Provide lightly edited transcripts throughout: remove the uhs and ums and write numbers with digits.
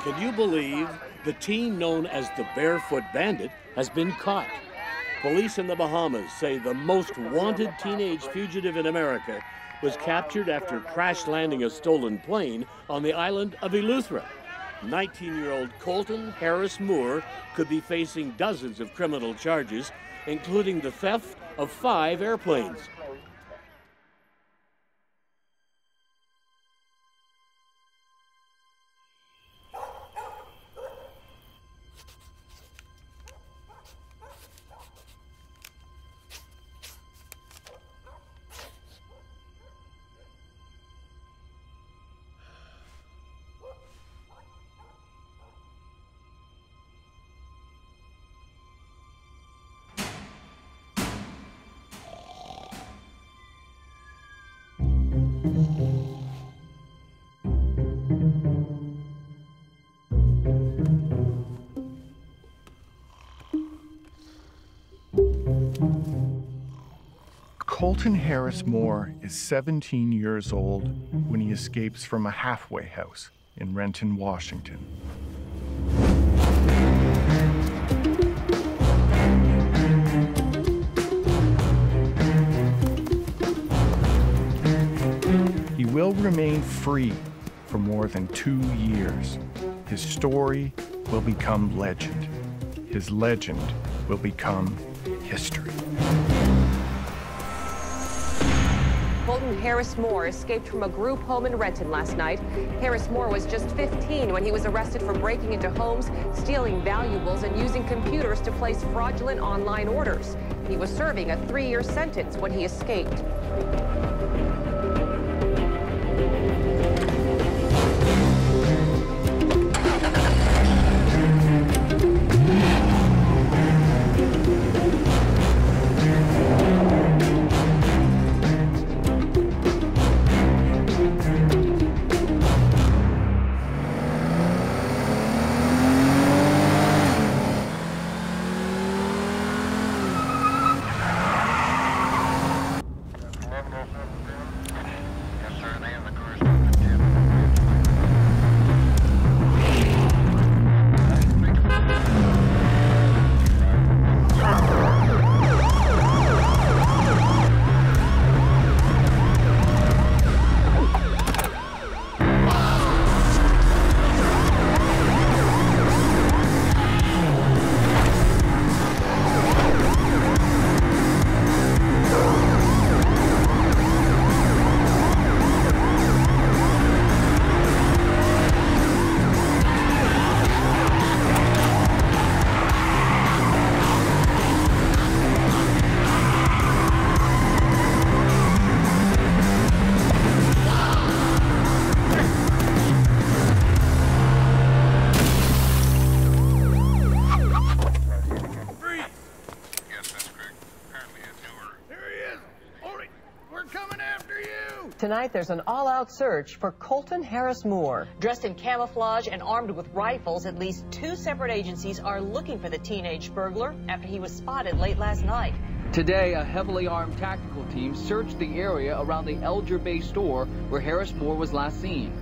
Can you believe the teen known as the Barefoot Bandit has been caught? Police in the Bahamas say the most wanted teenage fugitive in America was captured after crash landing a stolen plane on the island of Eleuthera. 19-year-old Colton Harris-Moore could be facing dozens of criminal charges, including the theft of 5 airplanes. Colton Harris-Moore is 17 years old when he escapes from a halfway house in Renton, Washington. He will remain free for more than 2 years. His story will become legend. His legend will become history. Colton Harris-Moore escaped from a group home in Renton last night. Harris-Moore was just 15 when he was arrested for breaking into homes, stealing valuables, and using computers to place fraudulent online orders. He was serving a 3-year sentence when he escaped. Tonight, there's an all-out search for Colton Harris-Moore. Dressed in camouflage and armed with rifles, at least 2 separate agencies are looking for the teenage burglar after he was spotted late last night. Today, a heavily armed tactical team searched the area around the Elgin Bay store where Harris-Moore was last seen.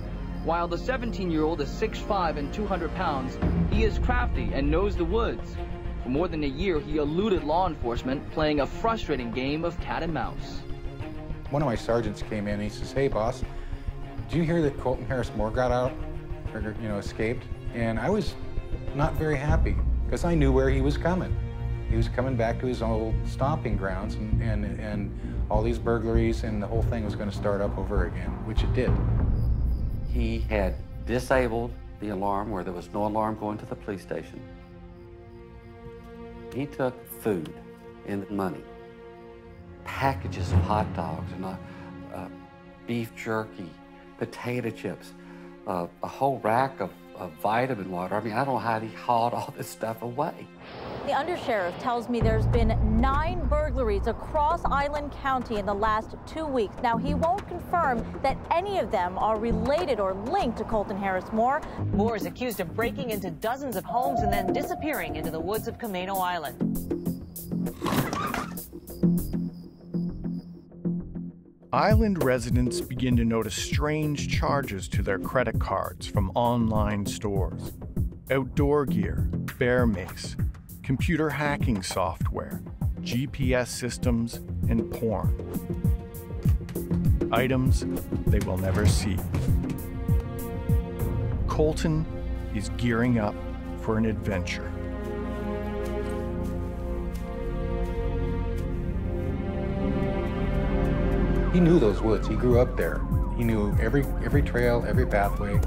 While the 17-year-old is 6'5" and 200 pounds, he is crafty and knows the woods. For more than a year, he eluded law enforcement, playing a frustrating game of cat and mouse. One of my sergeants came in and he says, "Hey, boss, did you hear that Colton Harris-Moore got out, or, escaped?" And I was not very happy because I knew where he was coming. He was coming back to his old stomping grounds, and all these burglaries, and the whole thing was going to start up over again, which it did. He had disabled the alarm where there was no alarm going to the police station. He took food and money, packages of hot dogs and beef jerky, potato chips, a whole rack of vitamin water. I mean, I don't know how he hauled all this stuff away. The undersheriff tells me there's been 9 burglaries across Island County in the last 2 weeks. Now, he won't confirm that any of them are related or linked to Colton Harris-Moore. Moore is accused of breaking into dozens of homes and then disappearing into the woods of Camano Island. Island residents begin to notice strange charges to their credit cards from online stores. Outdoor gear, bear mace, computer hacking software, GPS systems, and porn. Items they will never see. Colton is gearing up for an adventure. He knew those woods. He grew up there. He knew every trail, every pathway,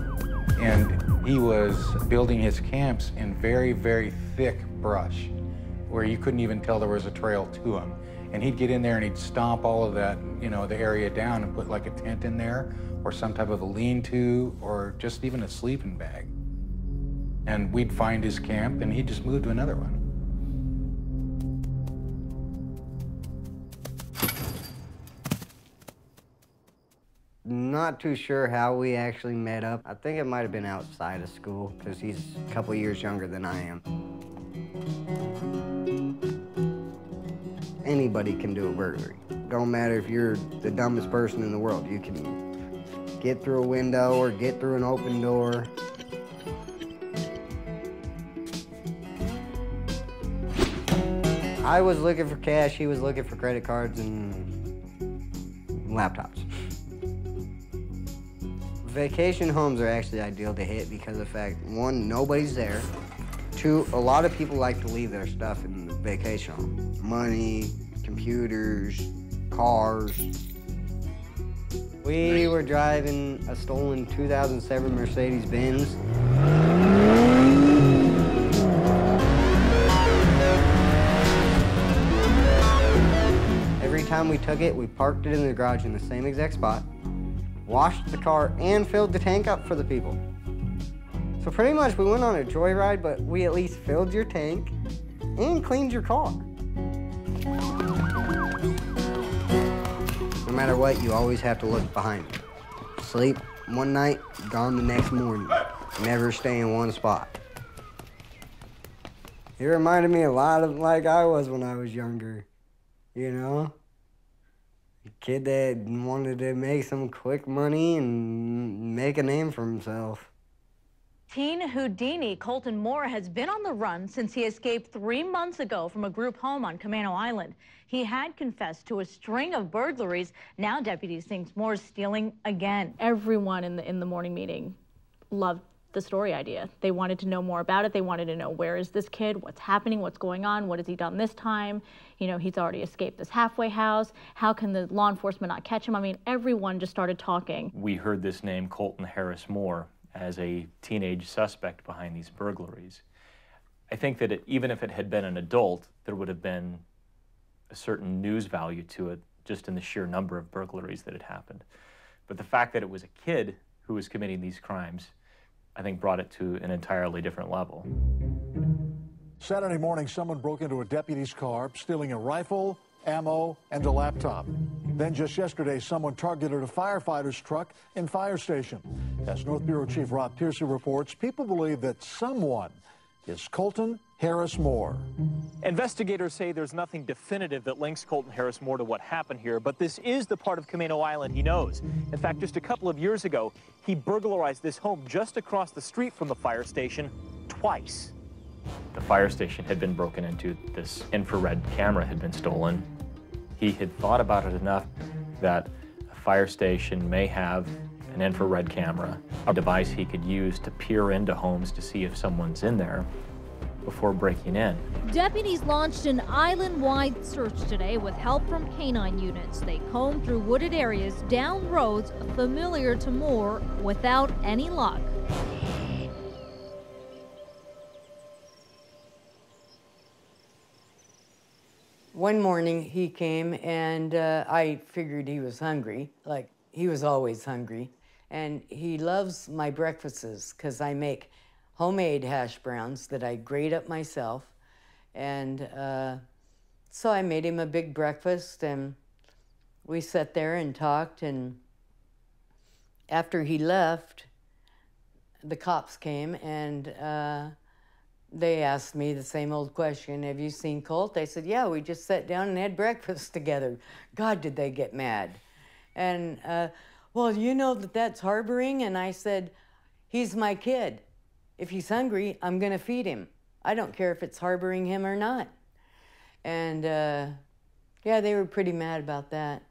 and he was building his camps in very, very thick brush where you couldn't even tell there was a trail to him. And he'd get in there and he'd stomp all of that, you know, the area down and put like a tent in there or some type of a lean-to or just even a sleeping bag. And we'd find his camp and he'd just move to another one. Not too sure how we actually met up. I think it might have been outside of school because he's a couple years younger than I am. Anybody can do a burglary. Don't matter if you're the dumbest person in the world. You can get through a window or get through an open door. I was looking for cash, he was looking for credit cards and laptops. Vacation homes are actually ideal to hit because of the fact, one, nobody's there. Two, a lot of people like to leave their stuff in the vacation home. Money, computers, cars. We were driving a stolen 2007 Mercedes-Benz. Every time we took it, we parked it in the garage in the same exact spot, washed the car, and filled the tank up for the people. So pretty much we went on a joyride, but we at least filled your tank and cleaned your car. No matter what, you always have to look behind you. Sleep one night, gone the next morning. Never stay in one spot. It reminded me a lot of like I was when I was younger, you know? A kid that wanted to make some quick money and make a name for himself. Teen Houdini Colton Moore has been on the run since he escaped 3 months ago from a group home on Camano Island. He had confessed to a string of burglaries. Now deputies think Moore's stealing again. Everyone in the morning meeting loved the story idea. They wanted to know more about it. They wanted to know, where is this kid? What's happening? What's going on? What has he done this time? You know, he's already escaped this halfway house. How can the law enforcement not catch him? I mean, everyone just started talking. We heard this name, Colton Harris-Moore, as a teenage suspect behind these burglaries. I think that even if it had been an adult, there would have been a certain news value to it, just in the sheer number of burglaries that had happened. But the fact that it was a kid who was committing these crimes, I think, brought it to an entirely different level. Saturday morning, someone broke into a deputy's car, stealing a rifle, ammo, and a laptop. Then just yesterday, someone targeted a firefighter's truck in Fire Station. As North Bureau Chief Rob Piercy reports, people believe that someone is Colton Harris-Moore. Investigators say there's nothing definitive that links Colton Harris-Moore to what happened here, but this is the part of Camano Island he knows. In fact, just a couple of years ago, he burglarized this home just across the street from the fire station twice. The fire station had been broken into. This infrared camera had been stolen. He had thought about it enough that a fire station may have an infrared camera, a device he could use to peer into homes to see if someone's in there before breaking in. Deputies launched an island-wide search today with help from canine units. They combed through wooded areas, down roads familiar to Moore, without any luck. One morning he came and I figured he was hungry, like he was always hungry. And he loves my breakfasts because I make homemade hash browns that I grate up myself. And so I made him a big breakfast and we sat there and talked. And after he left, the cops came and they asked me the same old question, have you seen Colt? I said, yeah, we just sat down and had breakfast together. God, did they get mad. And, well, you know that that's harboring? And I said, he's my kid. If he's hungry, I'm gonna feed him. I don't care if it's harboring him or not. And yeah, they were pretty mad about that.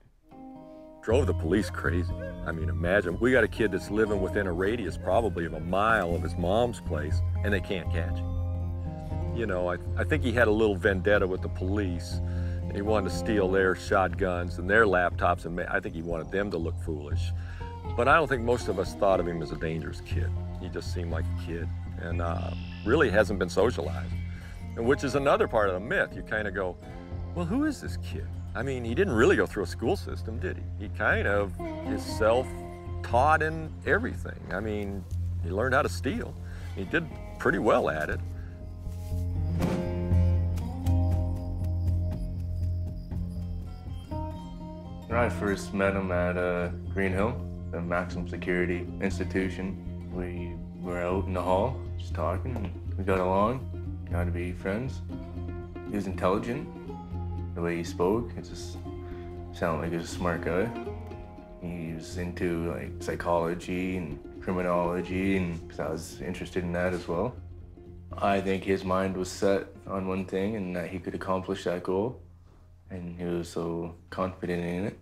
Drove the police crazy. I mean, imagine, we got a kid that's living within a radius probably of a mile of his mom's place, and they can't catch him. You know, I think he had a little vendetta with the police, and he wanted to steal their shotguns and their laptops, and I think he wanted them to look foolish. But I don't think most of us thought of him as a dangerous kid. He just seemed like a kid, and really hasn't been socialized, and which is another part of the myth. You kind of go, well, who is this kid? I mean, he didn't really go through a school system, did he? He kind of is self-taught in everything. I mean, he learned how to steal. He did pretty well at it. I first met him at Green Hill, the maximum security institution. We were out in the hall, just talking, and we got along, got to be friends. He was intelligent. The way he spoke, it just sounded like he was a smart guy. He was into like psychology and criminology, and I was interested in that as well. I think his mind was set on one thing and that he could accomplish that goal. And he was so confident in it.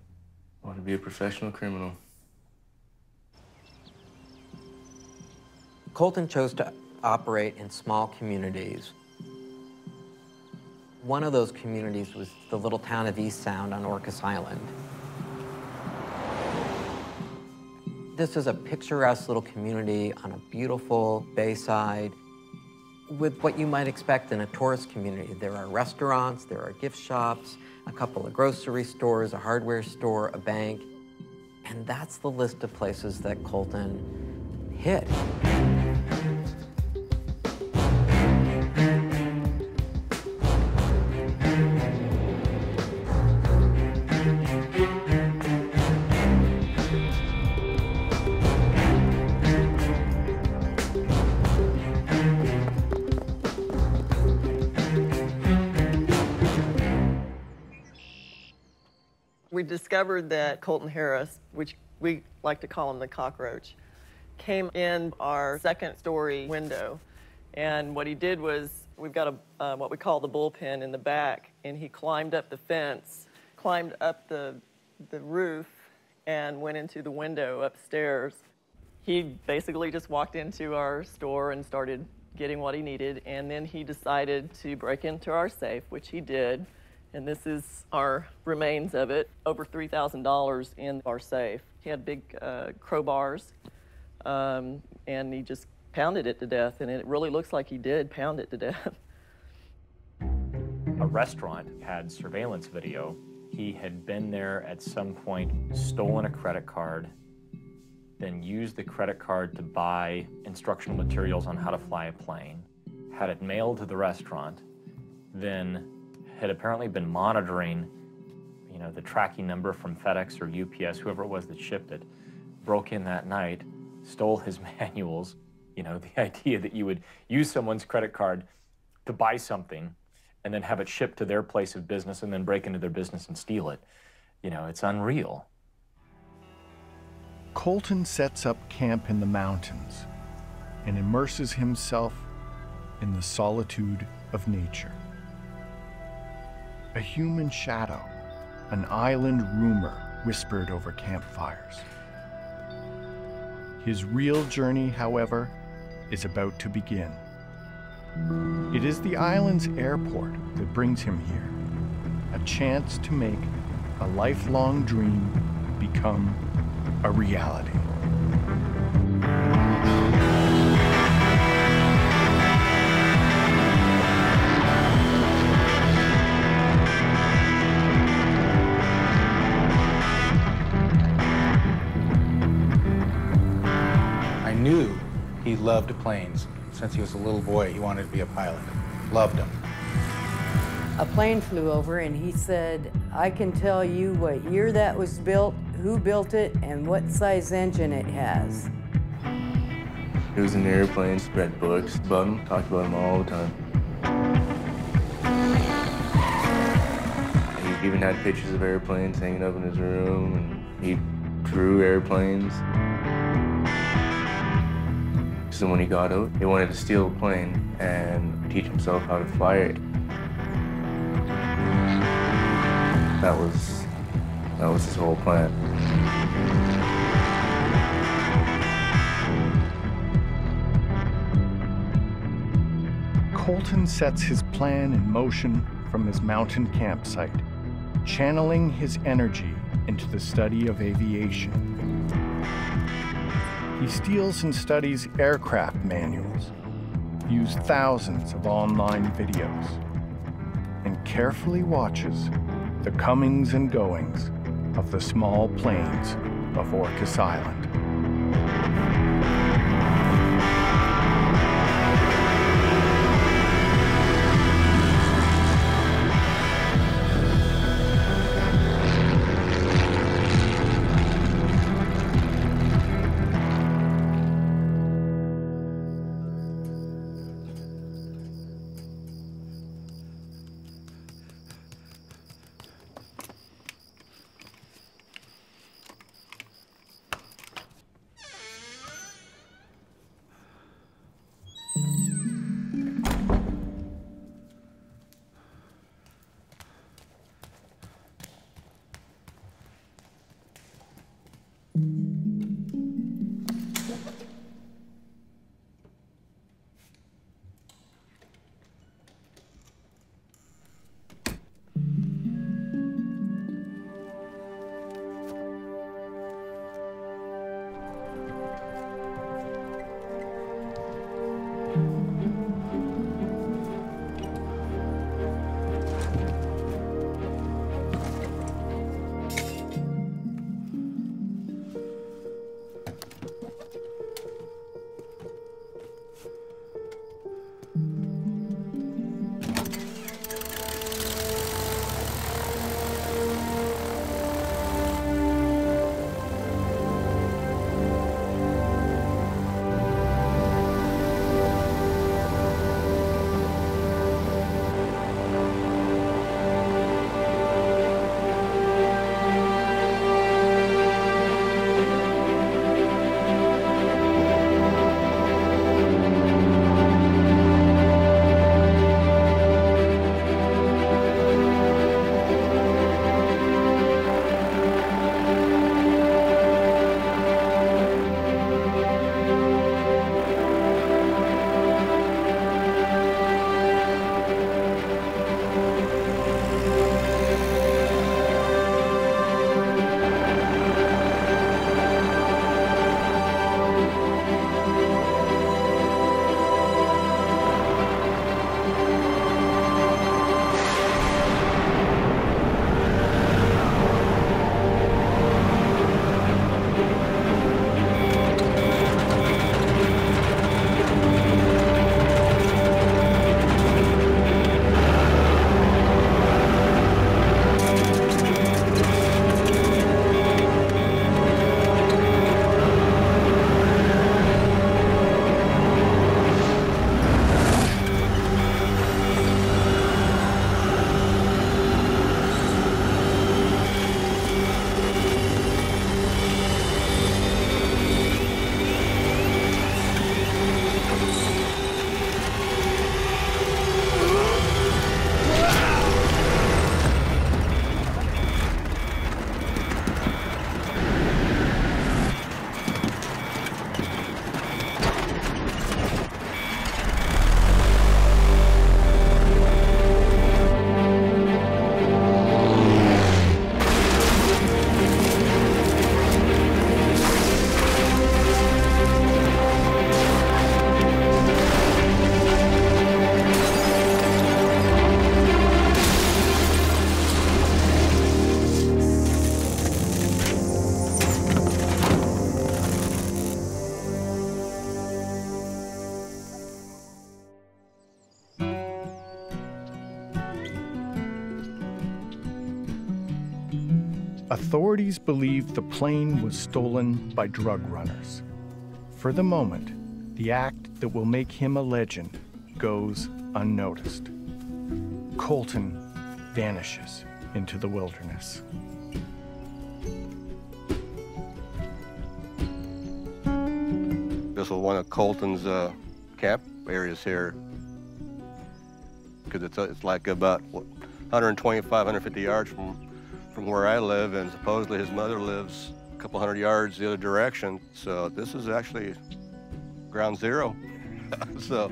I wanted to be a professional criminal. Colton chose to operate in small communities. One of those communities was the little town of East Sound on Orcas Island. This is a picturesque little community on a beautiful bayside with what you might expect in a tourist community. There are restaurants, there are gift shops, a couple of grocery stores, a hardware store, a bank, and that's the list of places that Colton hit. We discovered that Colton Harris, which we like to call him the cockroach, came in our second-story window. And what he did was, we've got a what we call the bullpen in the back, and he climbed up the fence, climbed up the roof, and went into the window upstairs. He basically just walked into our store and started getting what he needed, and then he decided to break into our safe, which he did. And this is our remains of it, over $3,000 in our safe. He had big crowbars, and he just pounded it to death, and it really looks like he did pound it to death. A restaurant had surveillance video. He had been there at some point, stolen a credit card, then used the credit card to buy instructional materials on how to fly a plane, had it mailed to the restaurant, then had apparently been monitoring, you know, the tracking number from FedEx or UPS, whoever it was that shipped it, broke in that night, stole his manuals. You know, the idea that you would use someone's credit card to buy something and then have it shipped to their place of business and then break into their business and steal it. You know, it's unreal. Colton sets up camp in the mountains and immerses himself in the solitude of nature. A human shadow, an island rumor whispered over campfires. His real journey, however, is about to begin. It is the island's airport that brings him here, a chance to make a lifelong dream become a reality. I knew he loved planes. Since he was a little boy, he wanted to be a pilot. Loved them. A plane flew over and he said, I can tell you what year that was built, who built it, and what size engine it has. He was in airplanes, read books about him, talked about him all the time. He even had pictures of airplanes hanging up in his room, and he drew airplanes. So when he got out, he wanted to steal a plane and teach himself how to fly it. That was his whole plan. Colton sets his plan in motion from his mountain campsite, channeling his energy into the study of aviation. He steals and studies aircraft manuals, views thousands of online videos, and carefully watches the comings and goings of the small plains of Orcas Island. Authorities believe the plane was stolen by drug runners. For the moment, the act that will make him a legend goes unnoticed. Colton vanishes. into the wilderness. This was one of Colton's camp areas here, because it's like about 125, 150 yards from where I live, and supposedly his mother lives a couple hundred yards the other direction. So this is actually ground zero. So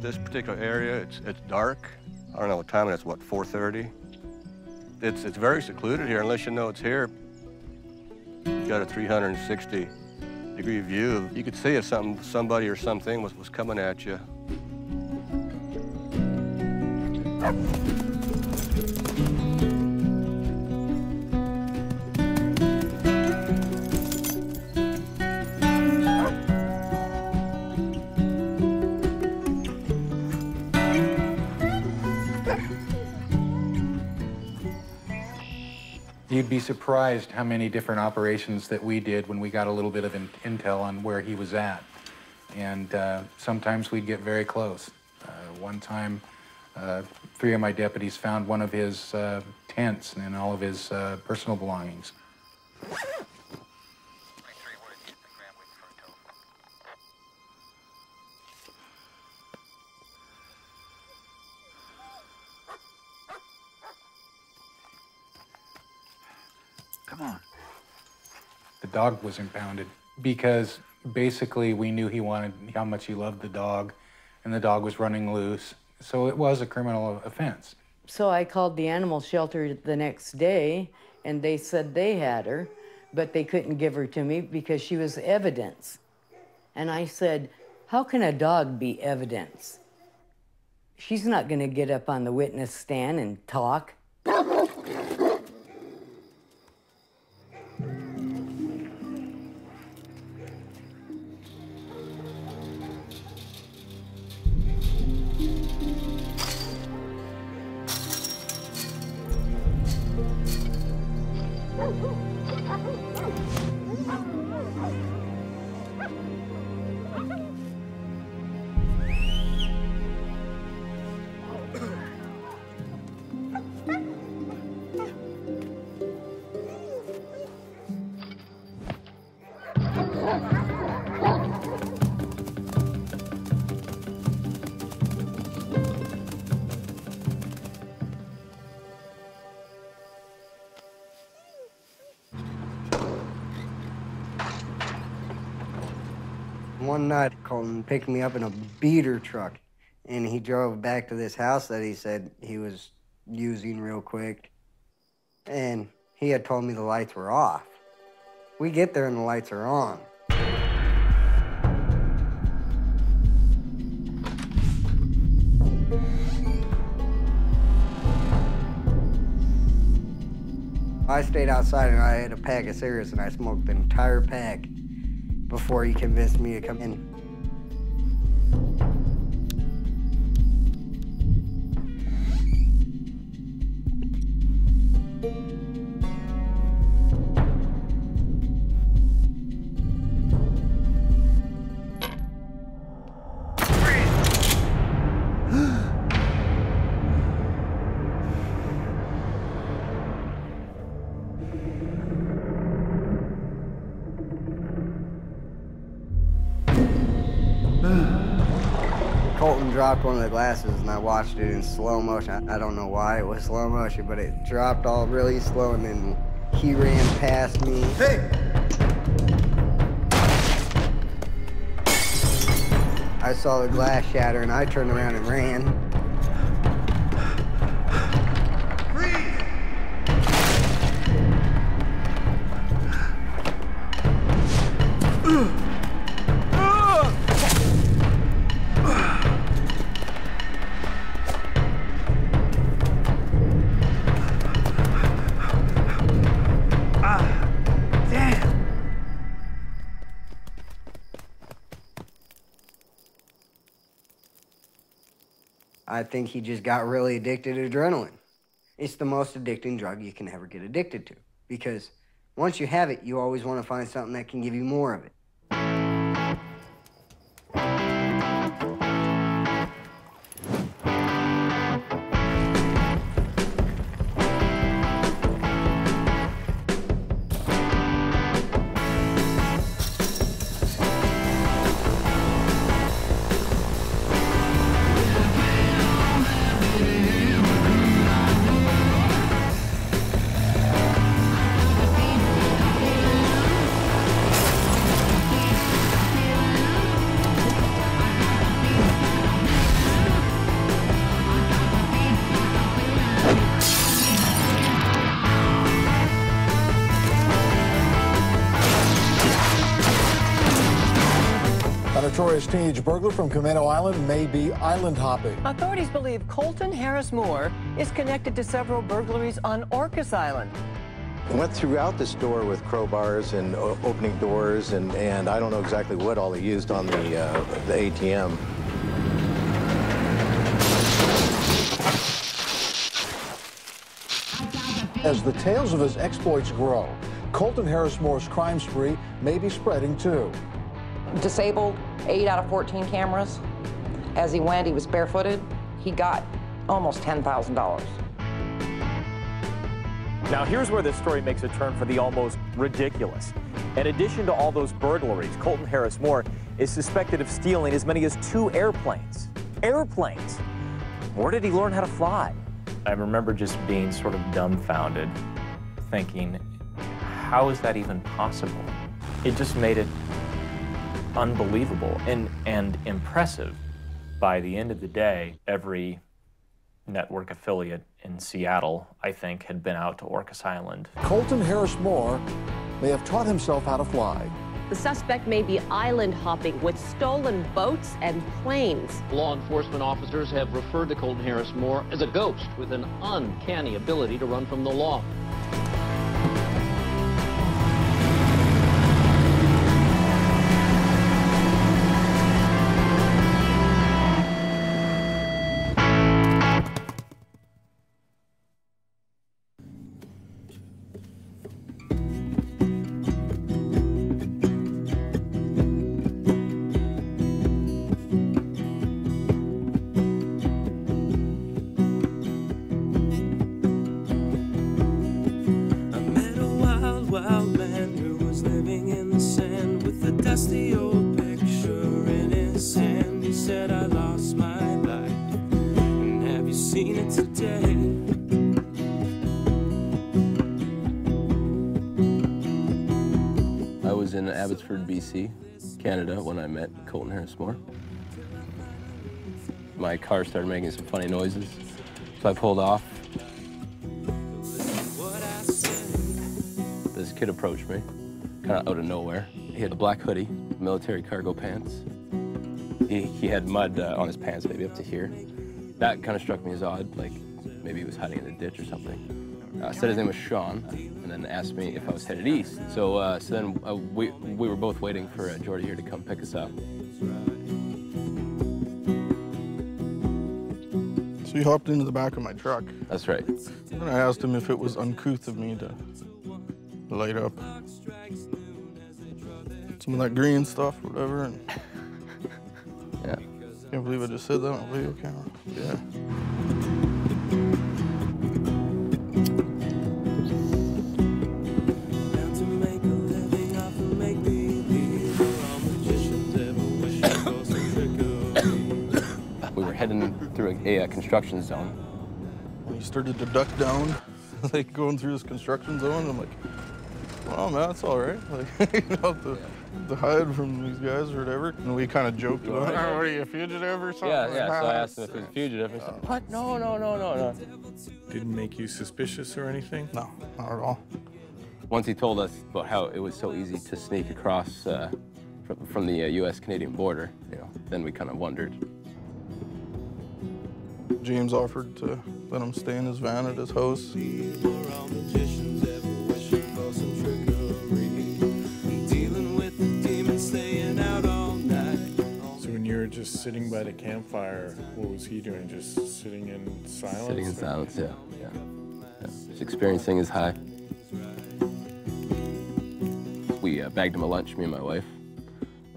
this particular area, it's dark. I don't know what time it is, what, 4:30? It's very secluded here, unless you know it's here. You've got a 360-degree view. You could see if somebody or something was coming at you. You'd be surprised how many different operations that we did when we got a little bit of intel on where he was at. And sometimes we'd get very close. One time, 3 of my deputies found one of his tents and all of his personal belongings. Come on. The dog was impounded because basically we knew how much he loved the dog, and the dog was running loose. So it was a criminal offense. So I called the animal shelter the next day, and they said they had her, but they couldn't give her to me because she was evidence. And I said, how can a dog be evidence? She's not going to get up on the witness stand and talk. One night, Colton picked me up in a beater truck, and he drove back to this house that he said he was using real quick. And he had told me the lights were off. We get there and the lights are on. I stayed outside and I had a pack of cigarettes and I smoked the entire pack before he convinced me to come in. Colton dropped one of the glasses and I watched it in slow motion. I don't know why it was slow motion, but it dropped all really slow and then he ran past me. Hey! I saw the glass shatter and I turned around and ran. I think he just got really addicted to adrenaline. It's the most addicting drug you can ever get addicted to, because once you have it, you always want to find something that can give you more of it. notorious teenage burglar from Camano Island may be island hopping. Authorities believe Colton Harris-Moore is connected to several burglaries on Orcas Island. Went throughout the store with crowbars and opening doors, and I don't know exactly what all he used on the ATM. As the tales of his exploits grow, Colton Harris-Moore's crime spree may be spreading too. Disabled 8 out of 14 cameras. As he went, he was barefooted. He got almost $10,000. Now here's where this story makes a turn for the almost ridiculous. In addition to all those burglaries, Colton Harris-Moore is suspected of stealing as many as 2 airplanes. Airplanes! Where did he learn how to fly? I remember just being sort of dumbfounded, thinking, how is that even possible? It just made it unbelievable and impressive. By the end of the day, every network affiliate in Seattle, I think, had been out to Orcas Island. Colton Harris-Moore may have taught himself how to fly. The suspect may be island hopping with stolen boats and planes. Law enforcement officers have referred to Colton Harris-Moore as a ghost with an uncanny ability to run from the law. BC, Canada, when I met Colton Harris-Moore. My car started making some funny noises, so I pulled off. This kid approached me, kind of out of nowhere. He had a black hoodie, military cargo pants. He had mud on his pants, maybe up to here. That kind of struck me as odd, like maybe he was hiding in a ditch or something. Said his name was Sean, and then asked me if I was headed east. So then we were both waiting for Jordy here to come pick us up. So he hopped into the back of my truck. That's right. And I asked him if it was uncouth of me to light up some of that green stuff, whatever. And yeah. Can't believe I just said that on video camera. Yeah. Heading through a construction zone. When he started to duck down, like going through this construction zone, I'm like, well, man, it's all right. Like, you know, to hide from these guys or whatever. And we kind of joked about, what are you, a fugitive or something? Yeah, yeah. So I asked him if he was a fugitive. He said, what? No. Didn't make you suspicious or anything? No, not at all. Once he told us about how it was so easy to sneak across from the U.S.-Canadian border, you know, then we kind of wondered. James offered to let him stay in his van at his house. So when you were just sitting by the campfire, what was he doing? Just sitting in silence? Sitting in silence, yeah. Just experiencing his high. We bagged him a lunch, me and my wife,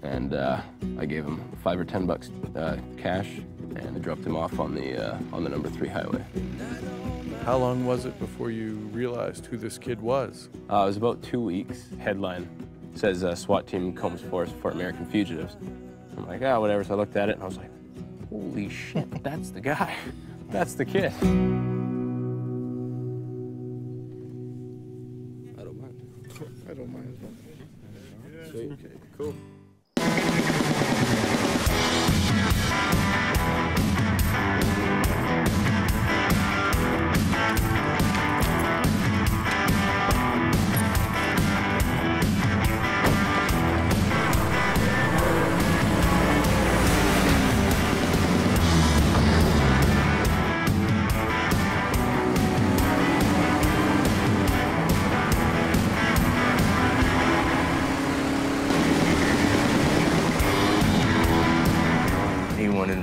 and I gave him $5 or $10 cash. And I dropped him off on the number 3 highway. How long was it before you realized who this kid was? It was about 2 weeks. Headline says SWAT team combs force for American fugitives. I'm like, whatever. So I looked at it and I was like, holy shit, that's the guy. That's the kid. I don't mind. Sweet. Okay, cool.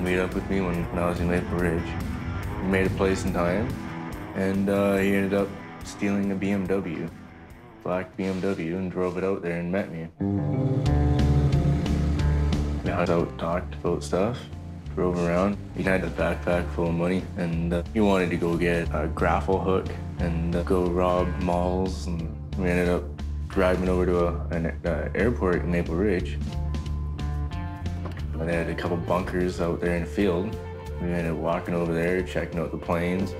meet up with me when I was in Maple Ridge. We made a place in time, and he ended up stealing a BMW, black BMW, and drove it out there and met me. We hung out, talked about stuff, drove around. He had a backpack full of money, and he wanted to go get a grapple hook and go rob malls, and we ended up driving over to an airport in Maple Ridge. They had a couple bunkers out there in the field. We ended up walking over there, checking out the planes.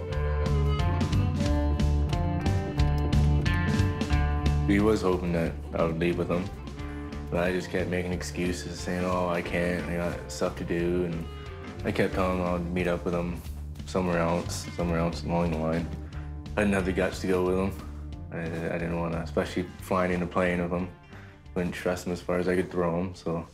He was hoping that I would leave with him, but I just kept making excuses, saying, oh, I can't, I got stuff to do, and I kept telling him I'd meet up with him somewhere else along the line. I didn't have the guts to go with him. I didn't want to, especially flying in a plane with him. Wouldn't trust him as far as I could throw him, so.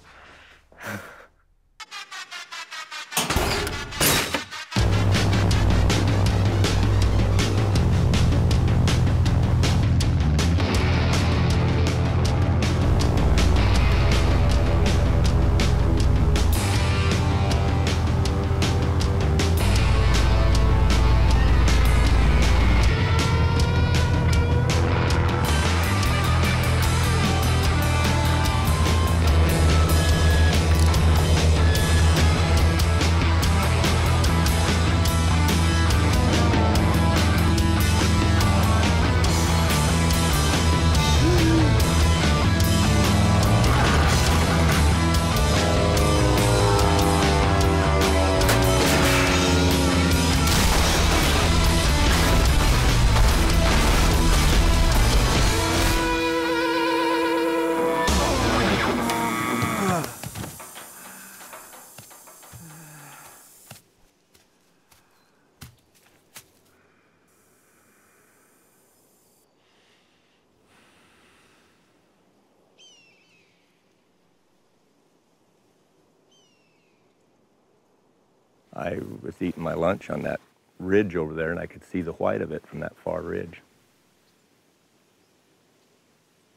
I was eating my lunch on that ridge over there, and I could see the white of it from that far ridge.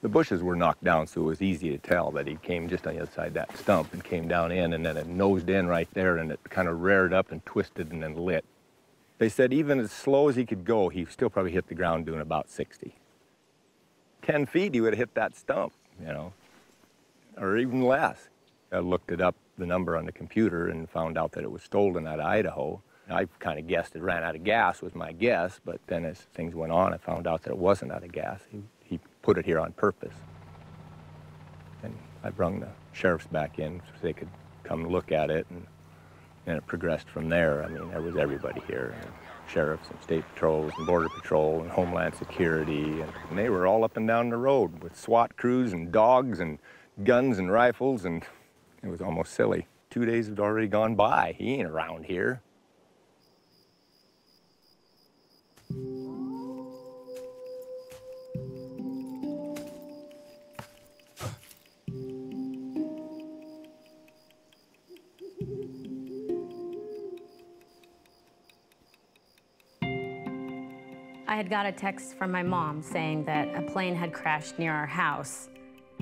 The bushes were knocked down, so it was easy to tell that he came just on the other side of that stump and came down in, and then it nosed in right there, and it kind of reared up and twisted and then lit. They said even as slow as he could go, he still probably hit the ground doing about 60. 10 feet, he would have hit that stump, you know, or even less. I looked it up, the number on the computer, and found out that it was stolen out of Idaho. I kind of guessed it ran out of gas was my guess, but then as things went on, I found out that it wasn't out of gas. He put it here on purpose. And I brung the sheriffs back in so they could come look at it, and then it progressed from there. I mean, there was everybody here, and sheriffs and state patrols and border patrol and Homeland Security, and they were all up and down the road with SWAT crews and dogs and guns and rifles, and it was almost silly. 2 days had already gone by. He ain't around here. I had got a text from my mom saying that a plane had crashed near our house.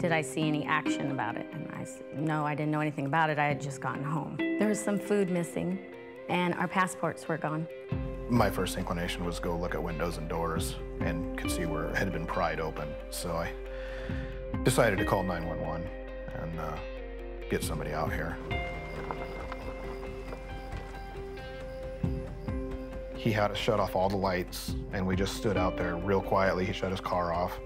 Did I see any action about it? And I said, no, I didn't know anything about it. I had just gotten home. There was some food missing, and our passports were gone. My first inclination was go look at windows and doors and could see where it had been pried open. So I decided to call 911 and get somebody out here. He had us shut off all the lights, and we just stood out there real quietly. He shut his car off.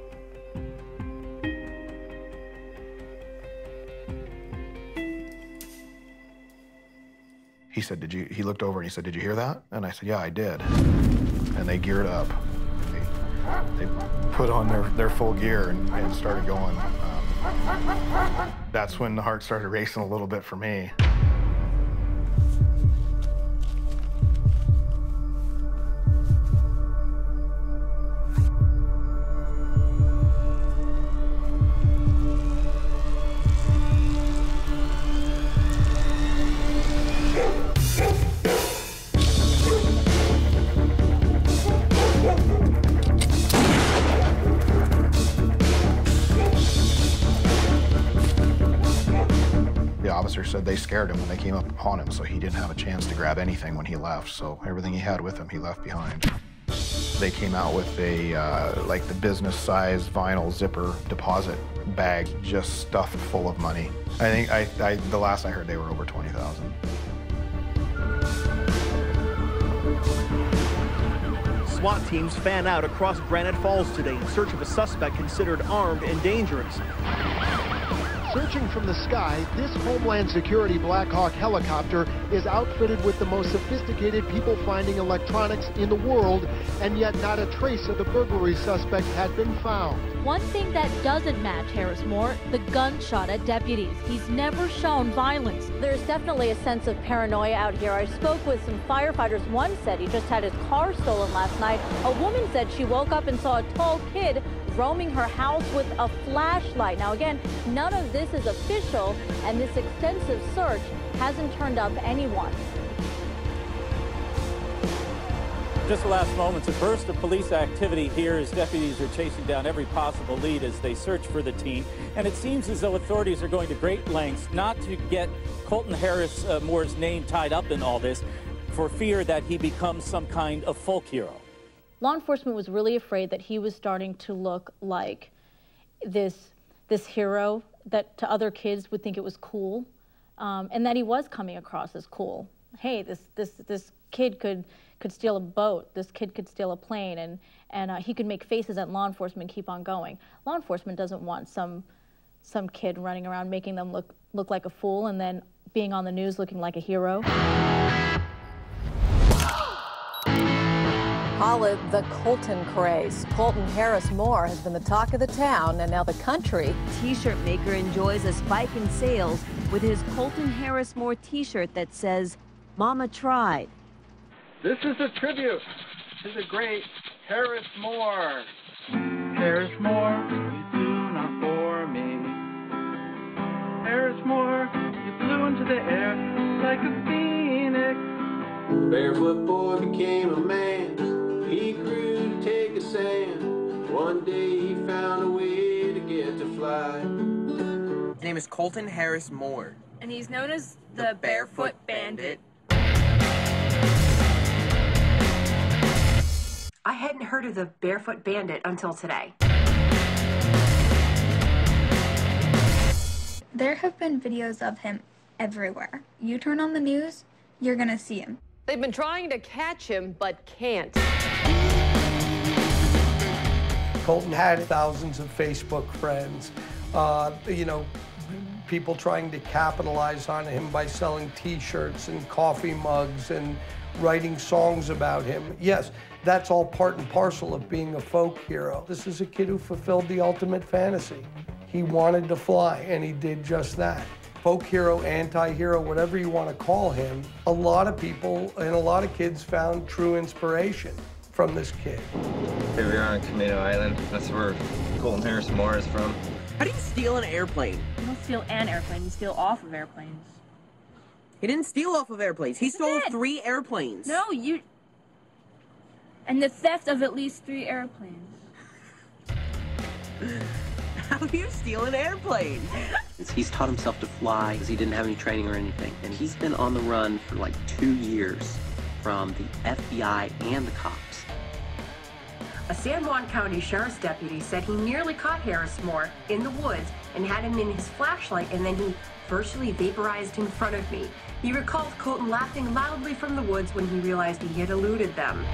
He said, he looked over and he said, did you hear that? And I said, yeah, I did. And they geared up. They put on their full gear and started going. That's when the heart started racing a little bit for me. officer said they scared him when they came up upon him, so he didn't have a chance to grab anything when he left. So everything he had with him, he left behind. They came out with a, like the business-size vinyl zipper deposit bag just stuffed full of money. I think the last I heard they were over 20,000. SWAT teams fan out across Granite Falls today in search of a suspect considered armed and dangerous. Searching from the sky, this Homeland Security Black Hawk helicopter is outfitted with the most sophisticated people-finding electronics in the world, and yet not a trace of the burglary suspect had been found. One thing that doesn't match Harris-Moore, the gunshot at deputies. He's never shown violence. There's definitely a sense of paranoia out here. I spoke with some firefighters. One said he just had his car stolen last night. A woman said she woke up and saw a tall kid roaming her house with a flashlight. Now again, none of this is official, and this extensive search hasn't turned up anyone. Just the last moments, a burst of police activity here as deputies are chasing down every possible lead as they search for the teen. And it seems as though authorities are going to great lengths not to get Colton Harris-Moore's name tied up in all this for fear that he becomes some kind of folk hero. Law enforcement was really afraid that he was starting to look like this hero that to other kids would think it was cool, and that he was coming across as cool. Hey, this kid could steal a boat. This kid could steal a plane, and he could make faces at law enforcement and keep on going. Law enforcement doesn't want some kid running around making them look like a fool and then being on the news looking like a hero. Call it the Colton craze. Colton Harris-Moore has been the talk of the town and now the country. T-shirt maker enjoys a spike in sales with his Colton Harris-Moore T-shirt that says, "Mama tried." This is a tribute to the great Harris-Moore. Harris-Moore, you flew not for me. Harris-Moore, you flew into the air like a phoenix. The barefoot boy became a man. He grew to take a stand. One day he found a way to get to fly. His name is Colton Harris-Moore. And he's known as the Barefoot Bandit. I hadn't heard of the Barefoot Bandit until today. There have been videos of him everywhere. You turn on the news, you're gonna see him. They've been trying to catch him, but can't. Colton had thousands of Facebook friends. You know, people trying to capitalize on him by selling T-shirts and coffee mugs and writing songs about him. Yes, that's all part and parcel of being a folk hero. This is a kid who fulfilled the ultimate fantasy. He wanted to fly, and he did just that. Folk hero, anti-hero, whatever you want to call him, a lot of people and a lot of kids found true inspiration from this kid. Here we are on Camano Island. That's where Colton Harris-Moore is from. How do you steal an airplane? You don't steal an airplane, you steal off of airplanes. He didn't steal off of airplanes. He stole 3 airplanes. No, you... And the theft of at least 3 airplanes. How do you steal an airplane? He's taught himself to fly because he didn't have any training or anything. And he's been on the run for like 2 years from the FBI and the cops. A San Juan County Sheriff's deputy said he nearly caught Harris-Moore in the woods and had him in his flashlight, and then he virtually vaporized in front of me. He recalled Colton laughing loudly from the woods when he realized he had eluded them.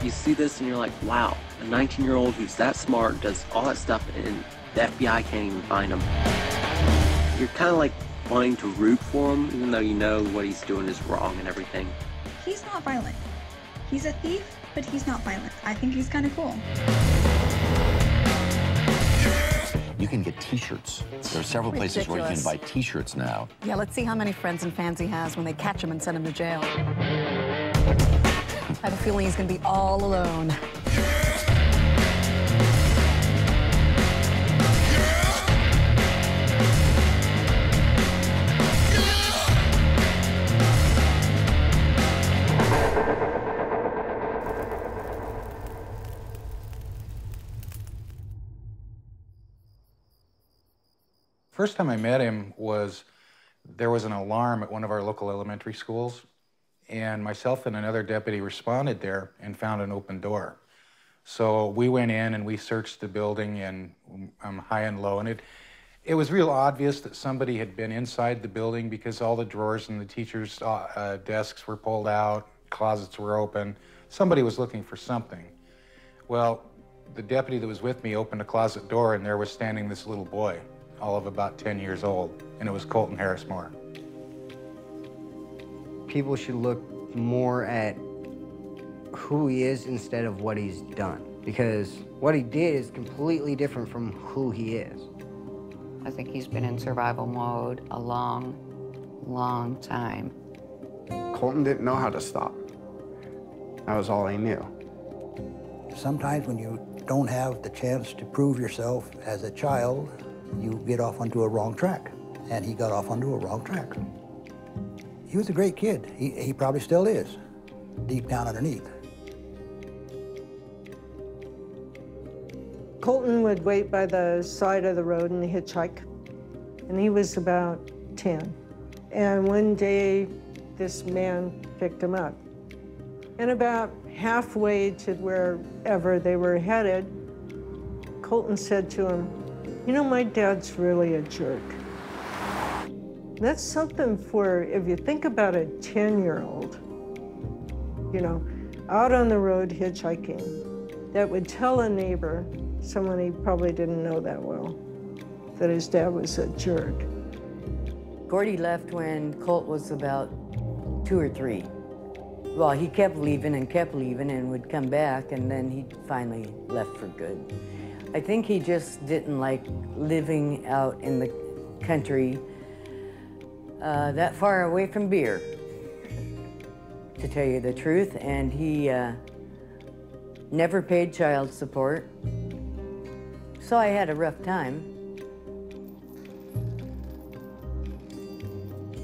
You see this and you're like, wow, a 19-year-old who's that smart does all that stuff and the FBI can't even find him. You're kind of like wanting to root for him, even though you know what he's doing is wrong and everything. He's not violent. He's a thief, but he's not violent. I think he's kind of cool. You can get T-shirts. There are several places where you can buy T-shirts now. Yeah, let's see how many friends and fans he has when they catch him and send him to jail. I have a feeling he's going to be all alone. First time I met him was, there was an alarm at one of our local elementary schools, and myself and another deputy responded there and found an open door. So we went in and we searched the building, and high and low, and it was real obvious that somebody had been inside the building because all the drawers in the teachers' desks were pulled out, closets were open. Somebody was looking for something. Well, the deputy that was with me opened a closet door, and there was standing this little boy, all of about 10 years old, and it was Colton Harris-Moore. People should look more at who he is instead of what he's done, because what he did is completely different from who he is. I think he's been in survival mode a long, long time. Colton didn't know how to stop. That was all he knew. Sometimes when you don't have the chance to prove yourself as a child, you get off onto a wrong track. And he got off onto a wrong track. He was a great kid. He probably still is, deep down underneath. Colton would wait by the side of the road and hitchhike, and he was about 10. And one day, this man picked him up. And about halfway to wherever they were headed, Colton said to him, "You know, my dad's really a jerk." That's something for, if you think about a 10-year-old, you know, out on the road hitchhiking, that would tell a neighbor, someone he probably didn't know that well, that his dad was a jerk. Gordy left when Colt was about 2 or 3. Well, he kept leaving and would come back, and then he finally left for good. I think he just didn't like living out in the country that far away from beer, to tell you the truth, and he never paid child support, so I had a rough time.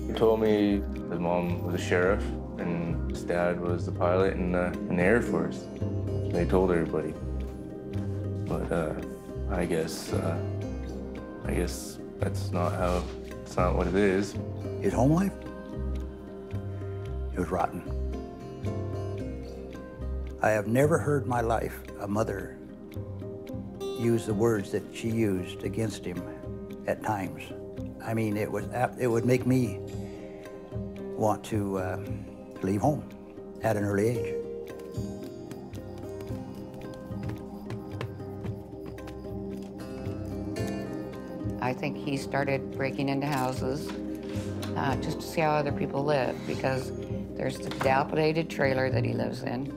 He told me his mom was a sheriff and his dad was the pilot in the Air Force. They told everybody. But I guess that's not what it is. His home life? It was rotten. I have never heard in my life a mother use the words that she used against him at times. I mean, it would make me want to leave home at an early age. I think he started breaking into houses just to see how other people live, because there's the dilapidated trailer that he lives in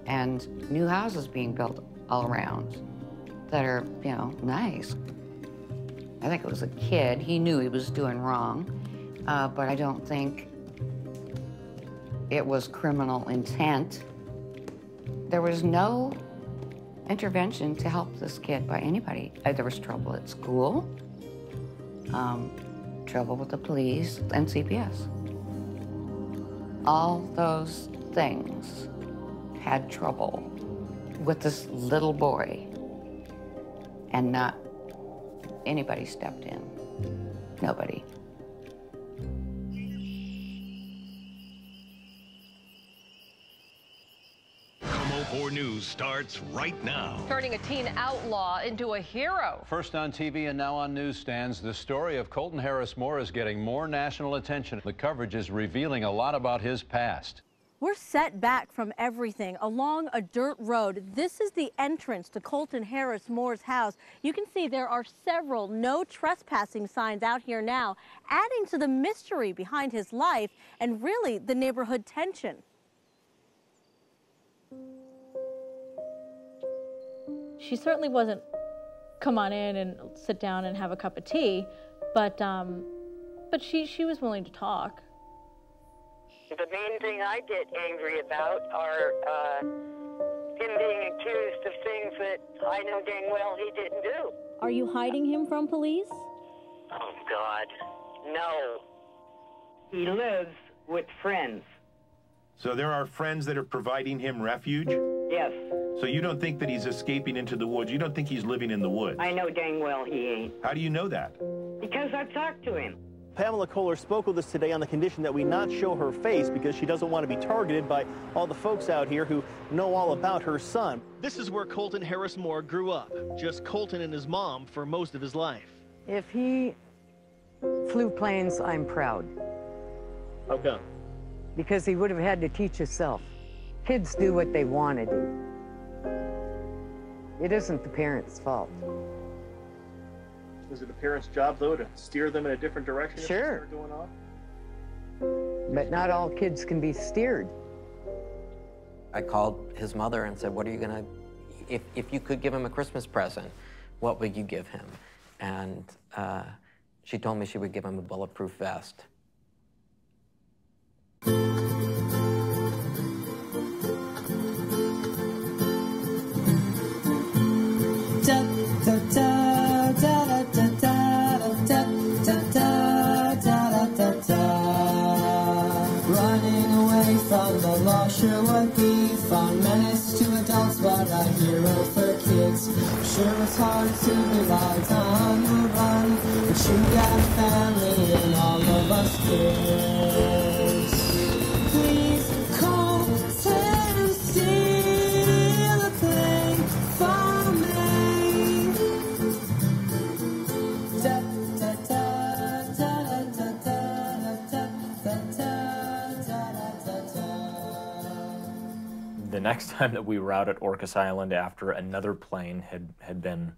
and new houses being built all around that are, you know, nice. I think it was a kid. He knew he was doing wrong, but I don't think it was criminal intent. There was no intervention to help this kid by anybody. There was trouble at school, trouble with the police, and CPS. All those things had trouble with this little boy, and not anybody stepped in. Nobody. Como 4 News starts right now. Turning a teen outlaw into a hero. First on TV and now on newsstands, the story of Colton Harris-Moore is getting more national attention. The coverage is revealing a lot about his past. We're set back from everything along a dirt road. This is the entrance to Colton Harris-Moore's house. You can see there are several no trespassing signs out here now, adding to the mystery behind his life and really the neighborhood tension. She certainly wasn't come on in and sit down and have a cup of tea, but she was willing to talk. The main thing I get angry about are him being accused of things that I know dang well he didn't do. Are you hiding him from police? Oh, God, no. He lives with friends. So there are friends that are providing him refuge? Yes. So you don't think that he's escaping into the woods? You don't think he's living in the woods? I know dang well he ain't. How do you know that? Because I talked to him. Pamela Kohler spoke with us today on the condition that we not show her face because she doesn't want to be targeted by all the folks out here who know all about her son. This is where Colton Harris-Moore grew up, just Colton and his mom for most of his life. If he flew planes, I'm proud. How come? Because he would have had to teach himself. Kids do what they want to do. It isn't the parents' fault. Is it the parents' job, though, to steer them in a different direction if they start going off? But not all kids can be steered. I called his mother and said, what are you going to, if you could give him a Christmas present, what would you give him? And she told me she would give him a bulletproof vest. Sure would be fun menace to adults, but a hero for kids. Sure it's hard to be locked on the run, but you got a family and all of us kids. Please call and steal a plane for me. Da, da, da, da, da, da, da, da, da. The next time that we were out at Orcas Island after another plane had been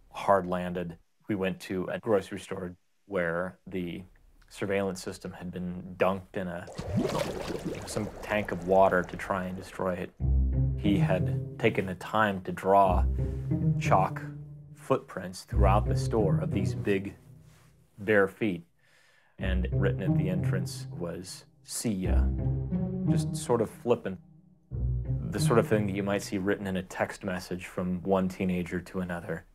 hard landed, we went to a grocery store where the surveillance system had been dunked in some tank of water to try and destroy it. He had taken the time to draw chalk footprints throughout the store of these big bare feet, and written at the entrance was "See ya," just sort of flippant. The sort of thing that you might see written in a text message from one teenager to another.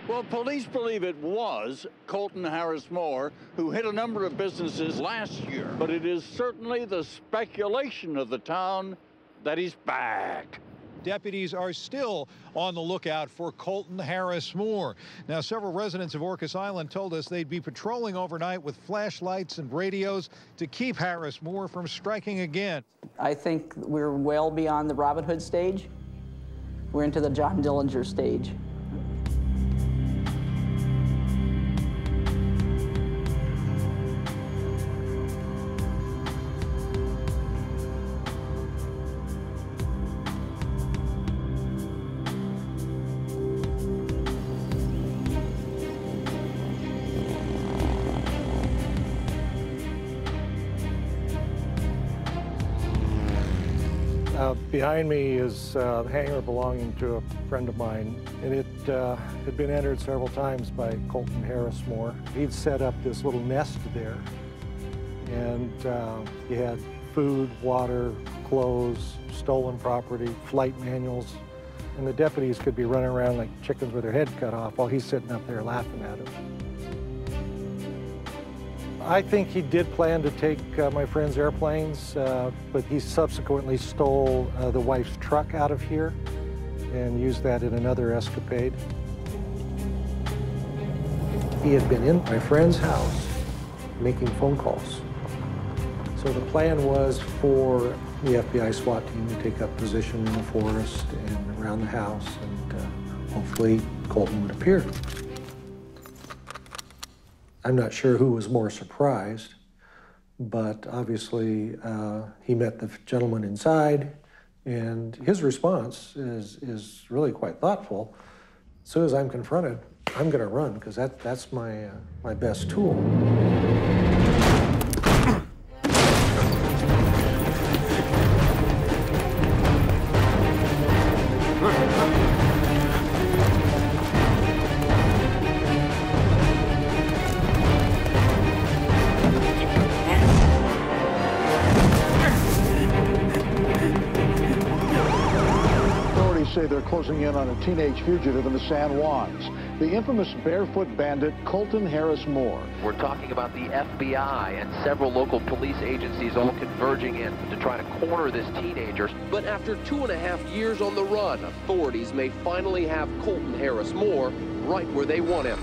Well, police believe it was Colton Harris-Moore who hit a number of businesses last year, but it is certainly the speculation of the town that he's back. Deputies are still on the lookout for Colton Harris-Moore. Now, several residents of Orcas Island told us they'd be patrolling overnight with flashlights and radios to keep Harris-Moore from striking again. I think we're well beyond the Robin Hood stage. We're into the John Dillinger stage. Behind me is a hangar belonging to a friend of mine, and it had been entered several times by Colton Harris-Moore. He'd set up this little nest there, and he had food, water, clothes, stolen property, flight manuals, and the deputies could be running around like chickens with their head cut off while he's sitting up there laughing at them. I think he did plan to take my friend's airplanes, but he subsequently stole the wife's truck out of here and used that in another escapade. He had been in my friend's house making phone calls. So the plan was for the FBI SWAT team to take up position in the forest and around the house, and hopefully Colton would appear. I'm not sure who was more surprised, but obviously he met the gentleman inside, and his response is really quite thoughtful. As soon as I'm confronted, I'm going to run, because that's my best tool. say they're closing in on a teenage fugitive in the San Juans, the infamous Barefoot Bandit, Colton Harris-Moore. We're talking about the FBI and several local police agencies all converging in to try to corner this teenager. But after 2.5 years on the run, authorities may finally have Colton Harris-Moore right where they want him.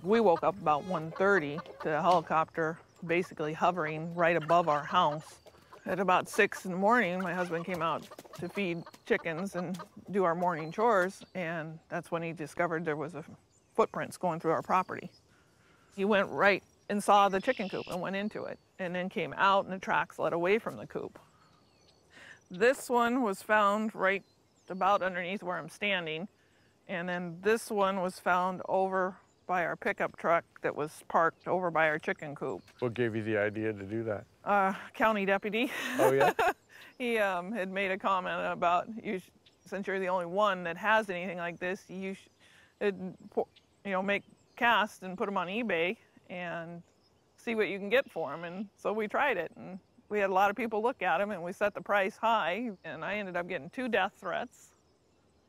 We woke up about 1:30 to a helicopter basically hovering right above our house. At about 6 in the morning, my husband came out to feed chickens and do our morning chores, and that's when he discovered there was a footprints going through our property. He went right and saw the chicken coop and went into it, and then came out and the tracks led away from the coop. This one was found right about underneath where I'm standing, and then this one was found over by our pickup truck that was parked over by our chicken coop. What gave you the idea to do that? County deputy. Oh, yeah? He had made a comment about, since you're the only one that has anything like this, you should, make casts and put them on eBay and see what you can get for them. And so we tried it, and we had a lot of people look at them, and we set the price high, and I ended up getting 2 death threats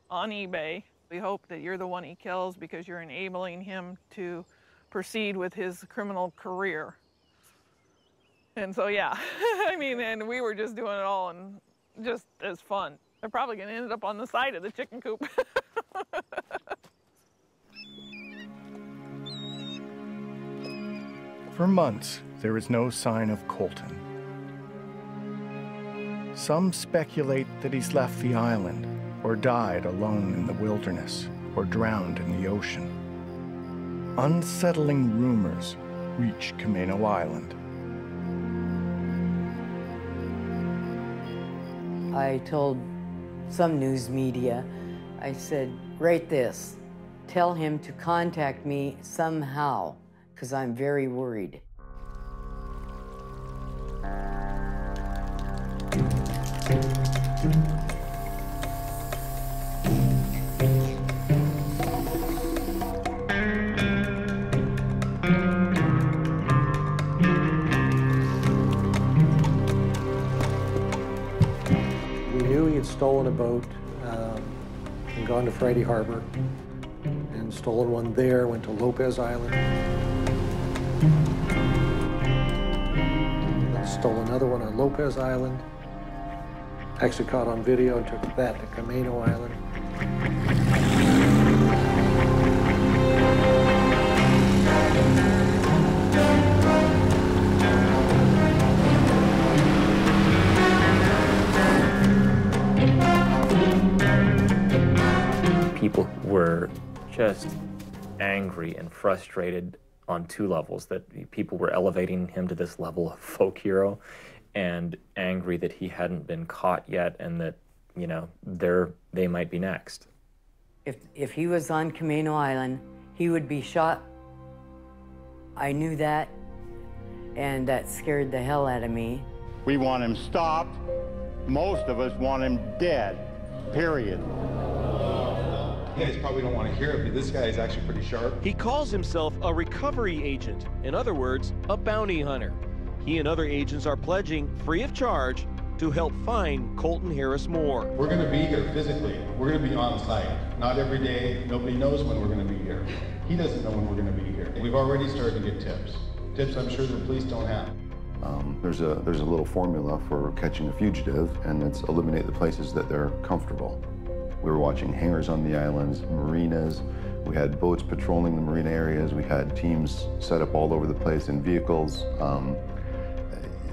on eBay. We hope that you're the one he kills because you're enabling him to proceed with his criminal career. And so, yeah, I mean, and we were just doing it all and just as fun. They're probably going to end up on the side of the chicken coop. For months, there is no sign of Colton. Some speculate that he's left the island, or died alone in the wilderness, or drowned in the ocean. Unsettling rumors reach Camano Island. I told some news media, I said, write this, tell him to contact me somehow, because I'm very worried. Stolen a boat and gone to Friday Harbor, and stolen one there, went to Lopez Island. And stole another one on Lopez Island. Actually caught on video and took that to Camano Island. People were just angry and frustrated on 2 levels, that people were elevating him to this level of folk hero, and angry that he hadn't been caught yet and that, they might be next. If he was on Camano Island, he would be shot. I knew that, and that scared the hell out of me. We want him stopped. Most of us want him dead, period. You guys probably don't want to hear it, but this guy is actually pretty sharp. He calls himself a recovery agent. In other words, a bounty hunter. He and other agents are pledging, free of charge, to help find Colton Harris-Moore. We're going to be here physically. We're going to be on site. Not every day. Nobody knows when we're going to be here. He doesn't know when we're going to be here. We've already started to get tips. Tips I'm sure the police don't have. There's a little formula for catching a fugitive, and it's eliminate the places that they're comfortable. We were watching hangars on the islands, marinas. We had boats patrolling the marina areas. We had teams set up all over the place in vehicles.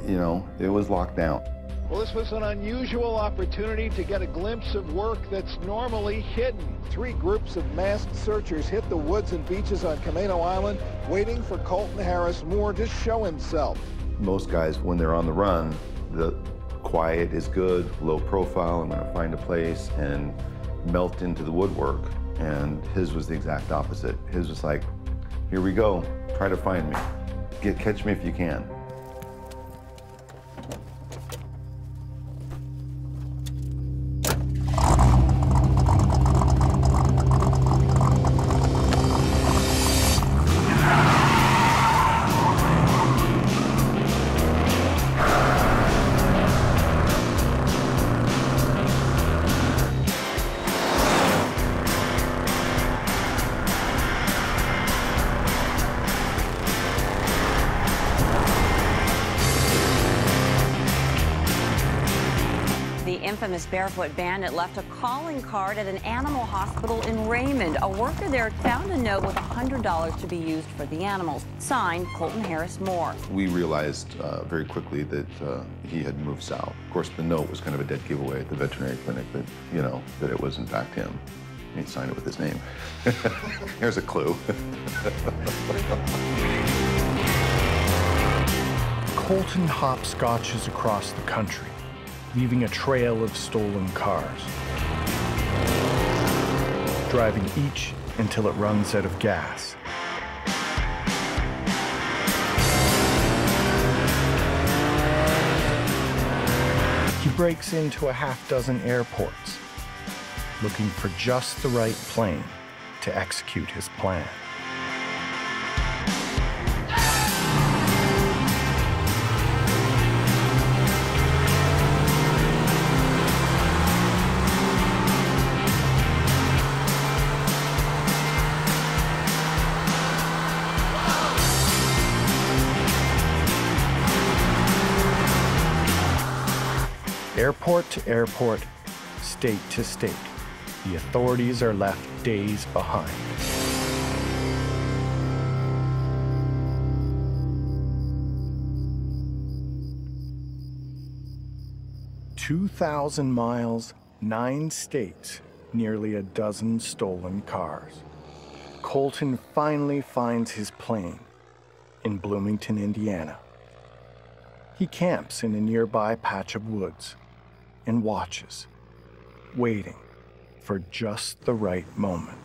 You know, it was locked down. Well, this was an unusual opportunity to get a glimpse of work that's normally hidden. 3 groups of masked searchers hit the woods and beaches on Camano Island, waiting for Colton Harris-Moore to show himself. Most guys, when they're on the run, the quiet is good, low profile. I'm going to find a place and melt into the woodwork. And his was the exact opposite. His was like, here we go, try to find me. Catch me if you can. Infamous Barefoot Bandit left a calling card at an animal hospital in Raymond. A worker there found a note with $100 to be used for the animals. Signed, Colton Harris-Moore. We realized very quickly that he had moved south. Of course, the note was kind of a dead giveaway at the veterinary clinic that, you know, that it was in fact him. He'd signed it with his name. Here's a clue. Colton hopscotches across the country, leaving a trail of stolen cars, driving each until it runs out of gas. He breaks into a half-dozen airports, looking for just the right plane to execute his plan. Airport to airport, state to state, the authorities are left days behind. "2,000 miles, 9 states, nearly a dozen stolen cars." Colton finally finds his plane in Bloomington, Indiana. He camps in a nearby patch of woods and watches, waiting for just the right moment.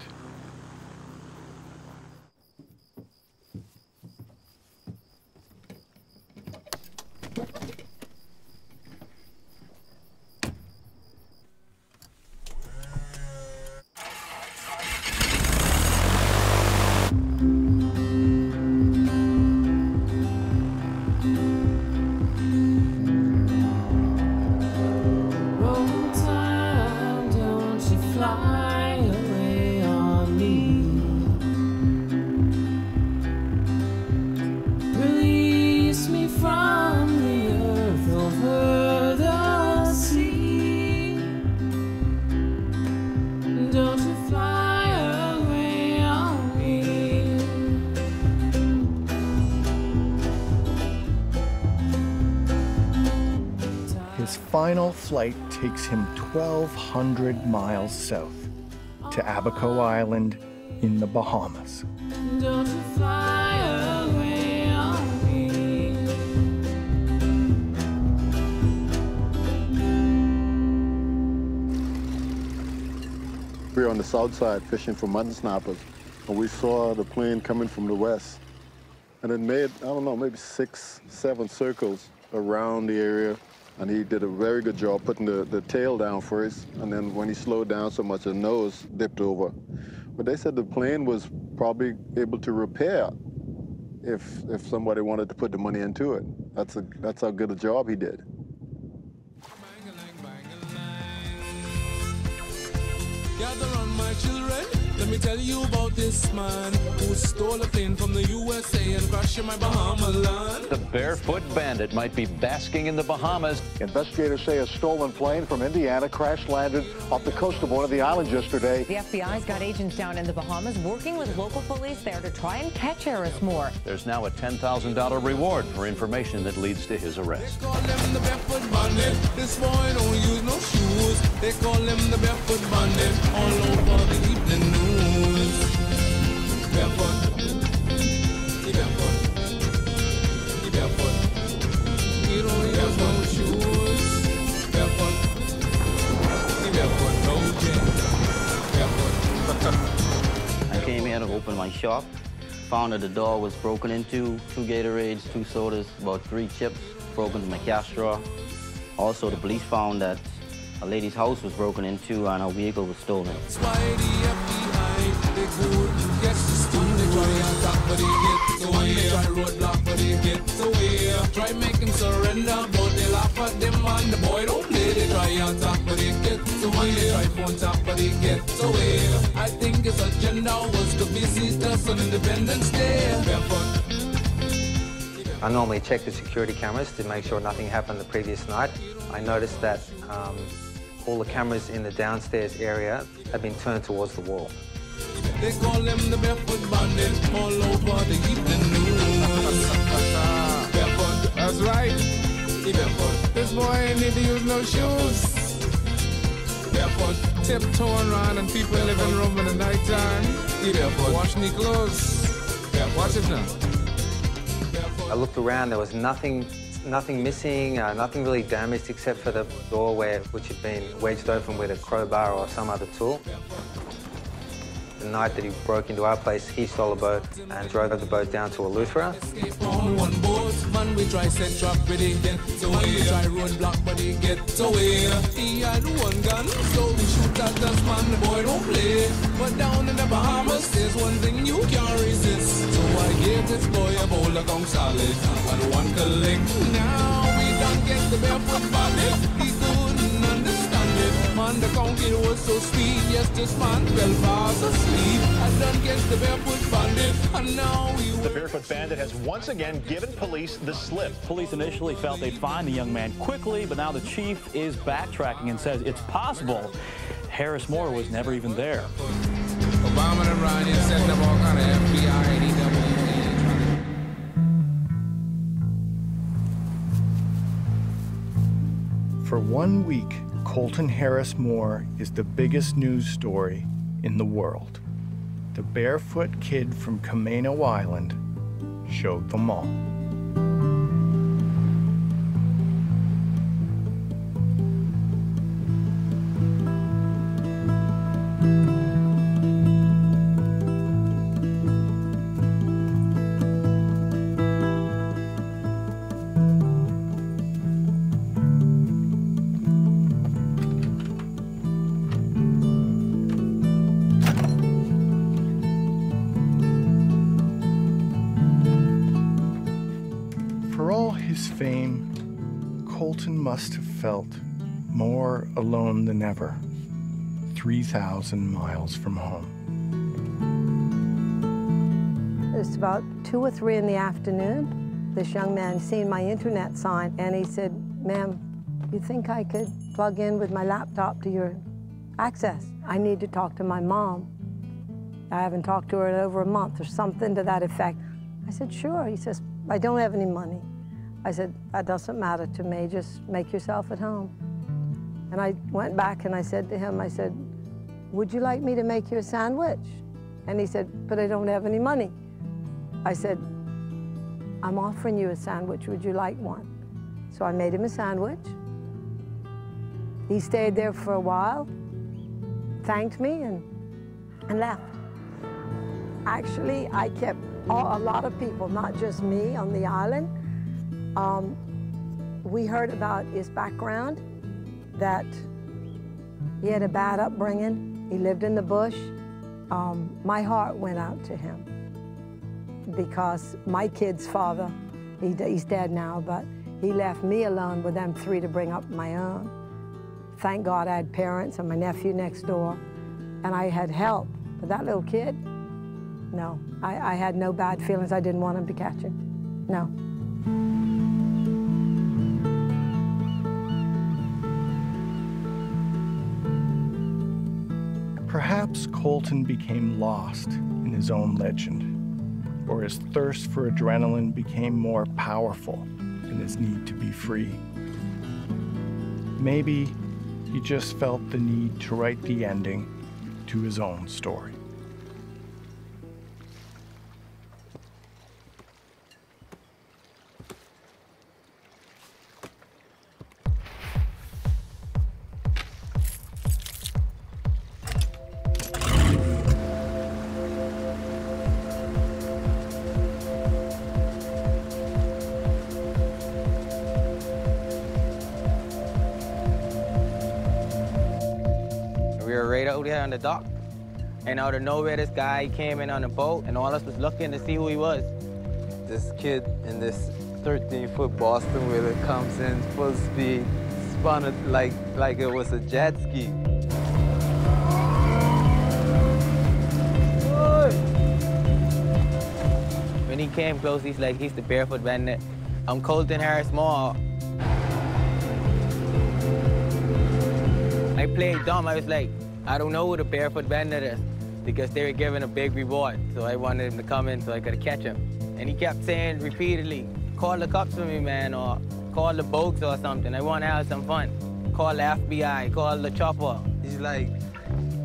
His final flight takes him 1,200 miles south to Abaco Island in the Bahamas. Don't you fly away on me. We were on the south side fishing for mutton snappers, and we saw the plane coming from the west. And it made, I don't know, maybe 6, 7 circles around the area. And he did a very good job putting the tail down first, and then when he slowed down so much, the nose dipped over. But they said the plane was probably able to repair if somebody wanted to put the money into it. That's how good a job he did. Gather on, my children. Let me tell you about this man who stole a plane from the USA and crashed in my Bahama land. The Barefoot Bandit might be basking in the Bahamas. Investigators say a stolen plane from Indiana crash-landed off the coast of one of the islands yesterday. The FBI's got agents down in the Bahamas working with local police there to try and catch Harris-Moore. There's now a $10,000 reward for information that leads to his arrest. They call him the Barefoot Bandit. This boy don't use no shoes. They call him the Barefoot Bandit. All over the evening news. Barefoot. The Barefoot. The Barefoot. He don't use no shoes. Barefoot. The Barefoot. No jam. Barefoot. I came here to open my shop. Found that the door was broken into, 2 Gatorades, 2 sodas, about 3 chips broken to my cash drawer. Also, the police found that a lady's house was broken into and her vehicle was stolen. That's why the FBI, they good, gets the steal. They try and talk, but he gets away. They try roadblock, but he gets away. Try make him surrender, but they laugh at them and the boy don't play. They try and talk, but he gets away. They try phone talk, but he gets away. I think his agenda was to be seized on Independence Day. Barefoot. I normally check the security cameras to make sure nothing happened the previous night. I noticed that all the cameras in the downstairs area had been turned towards the wall. They call him the Barefoot Bandit, all over the evening news. Barefoot, that's right. The Barefoot. This boy ain't need to use no shoes. Barefoot, tiptoeing around in people's living room in the nighttime. The Barefoot, washing the clothes. Barefoot. Watch it now. I looked around, there was nothing missing, nothing really damaged except for the doorway, which had been wedged open with a crowbar or some other tool. The night that he broke into our place, he stole a boat and drove the boat down to Eleuthera. On one boat, man, we try set trap, but he gets away. We try roadblock, but he gets away. He had one gun, so we shoot at us, man, the boy don't play. But down in the Bahamas, there's one thing you can't resist. So I gave this boy a bowl of gong salad and one collect. Now we don't get the Barefoot Bandit. He couldn't understand it. Man, the conky was so sweet. Yes, this man fell fast asleep. I done get the Barefoot Bandit, and now the Barefoot Bandit has once again given police the slip. Police initially felt they'd find the young man quickly, but now the chief is backtracking and says it's possible Harris-Moore was never even there. Obama and Ryan setting up all kind of FBI and EWA. For 1 week, Colton Harris-Moore is the biggest news story in the world. The barefoot kid from Camano Island showed them all. Fame, Colton must have felt more alone than ever, 3,000 miles from home. It's about 2 or 3 in the afternoon. This young man seen my internet sign and he said, "Ma'am, you think I could plug in with my laptop to your access? I need to talk to my mom. I haven't talked to her in over a month," or something to that effect. I said, "Sure." He says, "I don't have any money." I said, "That doesn't matter to me, just make yourself at home." And I went back and I said to him, I said, "Would you like me to make you a sandwich?" And he said, "But I don't have any money." I said, "I'm offering you a sandwich, would you like one?" So I made him a sandwich. He stayed there for a while, thanked me and left. Actually, I kept a lot of people, not just me, on the island. We heard about his background, that he had a bad upbringing. He lived in the bush. My heart went out to him. because my kid's father, he's dead now, but he left me alone with them three to bring up my own. Thank God I had parents and my nephew next door, and I had help. But that little kid, no. I had no bad feelings. I didn't want him to catch him. No. Perhaps Colton became lost in his own legend, or his thirst for adrenaline became more powerful than his need to be free. Maybe he just felt the need to write the ending to his own story. On the dock, and out of nowhere this guy came in on a boat, and all of us was looking to see who he was. This kid in this 13-foot Boston wheeler comes in full speed, spun it like it was a jet ski. When he came close, he's like, he's the Barefoot Bandit. I'm Colton Harris-Moore. I played dumb. I was like, I don't know who the Barefoot Bandit is, because they were giving a big reward. So I wanted him to come in so I could catch him. And he kept saying repeatedly, call the cops for me, man, or call the Bogues or something. I want to have some fun. Call the FBI, call the chopper. He's like,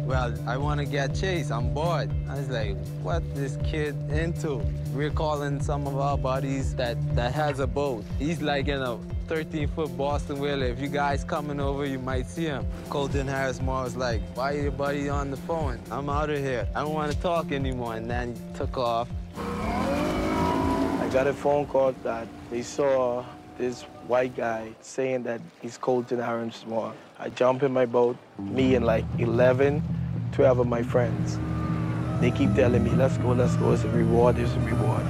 well, I want to get chased. I'm bored. I was like, what this kid into? We're calling some of our buddies that has a boat. He's like in a 13-foot Boston whaler. If you guys coming over, you might see him. Colton Harris-Moore was like, why are your buddy on the phone? I'm out of here. I don't want to talk anymore. And then he took off. I got a phone call that they saw this white guy saying that he's Colton Harris-Moore. I jump in my boat, me and like 11, 12 of my friends. They keep telling me, let's go, it's a reward, there's a reward.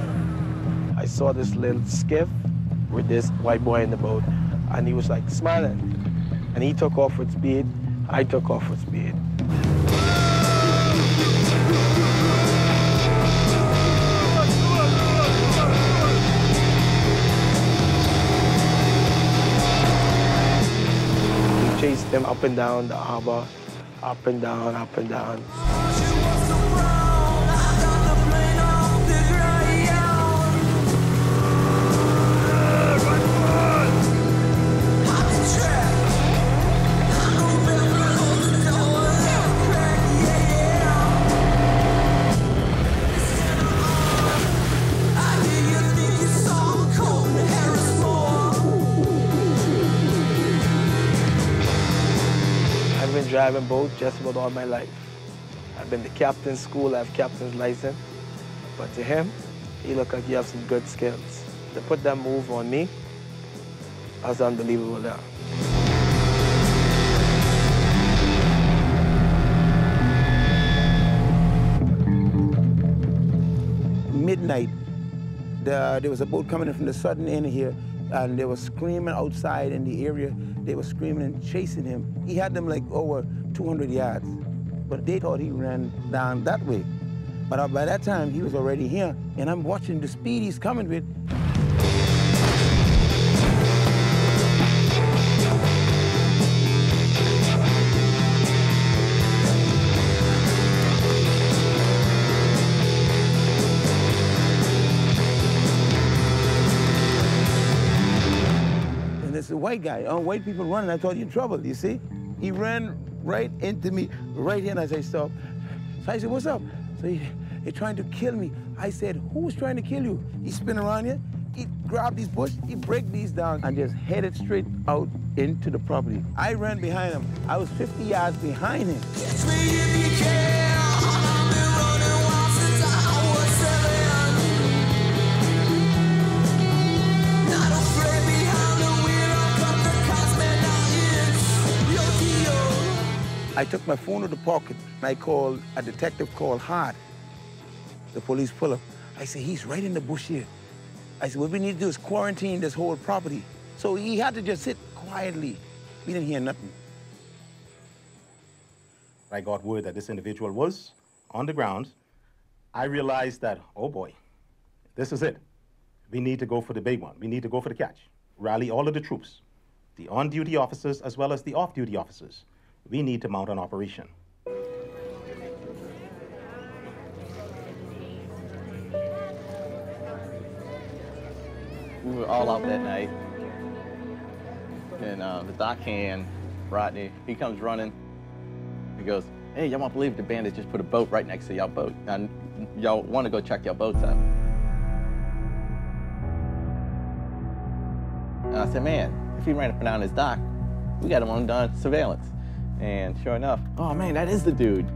I saw this little skiff with this white boy in the boat, and he was like smiling. And he took off with speed, I took off with speed. We chased him up and down the harbor, up and down, up and down. Driving boats just about all my life. I've been to captain's school, I have captain's license. But to him, he looked like he has some good skills. To put that move on me, was unbelievable now. Midnight, there was a boat coming in from the southern end here, and they were screaming outside in the area. They were screaming and chasing him. He had them like over 200 yards, but they thought he ran down that way. But by that time, he was already here, and I'm watching the speed he's coming with. A white guy, white people running, I thought you're in trouble, you see? He ran right into me, right here, and I said, stop. So I said, what's up? So he's trying to kill me. I said, who's trying to kill you? He spin around here, he grabbed these bushes, he break these down, and just headed straight out into the property. I ran behind him. I was 50 yards behind him. Catch me if you can. I've been running wild since I was 7. Not afraid behind the wheel, I cut the cops, man, now it's your deal. I took my phone out of the pocket, and I called a detective called Hart. The police pull up. I said, he's right in the bush here. I said, what we need to do is quarantine this whole property. So he had to just sit quietly. We didn't hear nothing. I got word that this individual was on the ground. I realized that, oh boy, this is it. We need to go for the big one. We need to go for the catch. Rally all of the troops, the on-duty officers as well as the off-duty officers. We need to mount an operation. We were all out that night. And the dockhand, Rodney, he comes running. He goes, hey, y'all won't believe the bandits just put a boat right next to y'all boat. And y'all want to go check y'all boats out. And I said, man, if he ran up and down his dock, we got him on surveillance. And sure enough, oh man, that is the dude.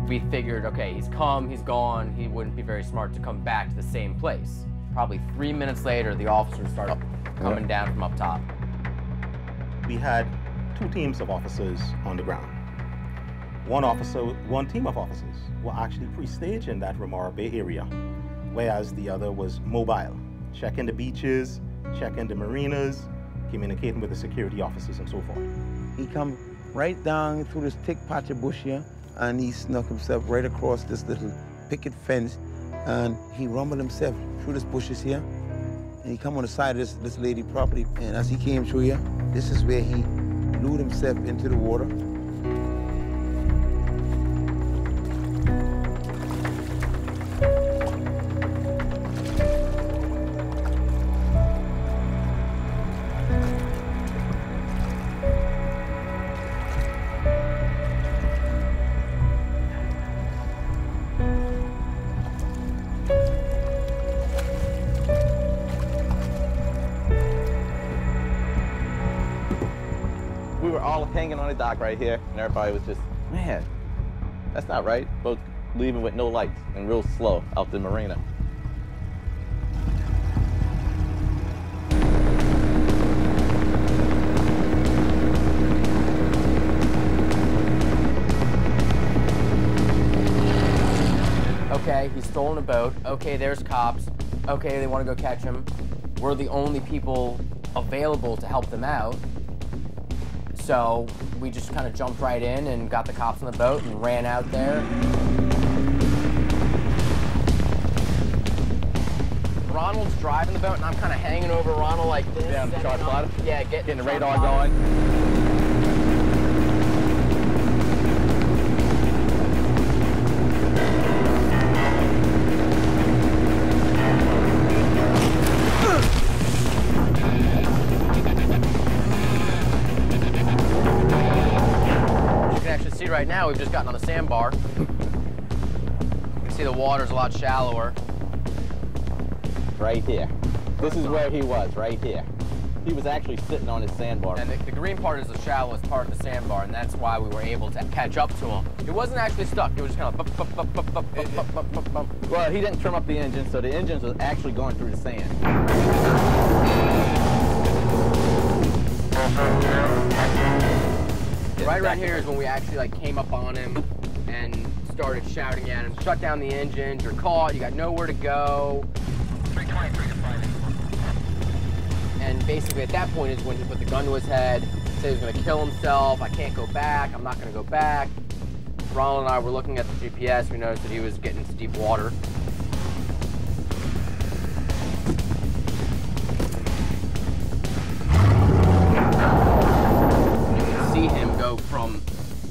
We figured, okay, he's come, he's gone, he wouldn't be very smart to come back to the same place. Probably 3 minutes later, the officers started coming down from up top. We had 2 teams of officers on the ground. One team of officers were actually pre-staged in that Ramora Bay area, whereas the other was mobile, checking the beaches, checking the marinas, communicating with the security officers and so forth. He come right down through this thick patch of bush here, and he snuck himself right across this little picket fence, and he rumbled himself through this bushes here, and he come on the side of this lady property, and as he came through here, this is where he lured himself into the water. Hanging on the dock right here, and everybody was just, man, that's not right. Both leaving with no lights and real slow out the marina. Okay, he's stolen a boat. Okay, there's cops. Okay, they want to go catch him. We're the only people available to help them out. So we just kind of jumped right in and got the cops on the boat and ran out there. Ronald's driving the boat and I'm kind of hanging over Ronald like this. Yeah, on the sharp bottom? Yeah, getting the radar going. Right now, we've just gotten on the sandbar. You can see the water's a lot shallower. Right here. This is where he was, right here. He was actually sitting on his sandbar. And the green part is the shallowest part of the sandbar, and that's why we were able to catch up to him. It wasn't actually stuck. It was just kind of Well, he didn't trim up the engine, so the engines was actually going through the sand. Right here is when we actually came up on him and started shouting at him, shut down the engines, you're caught, you got nowhere to go. 323 to find him. And basically at that point is when he put the gun to his head, said he was gonna kill himself, I can't go back, I'm not gonna go back. Ronald and I were looking at the GPS, we noticed that he was getting into deep water. From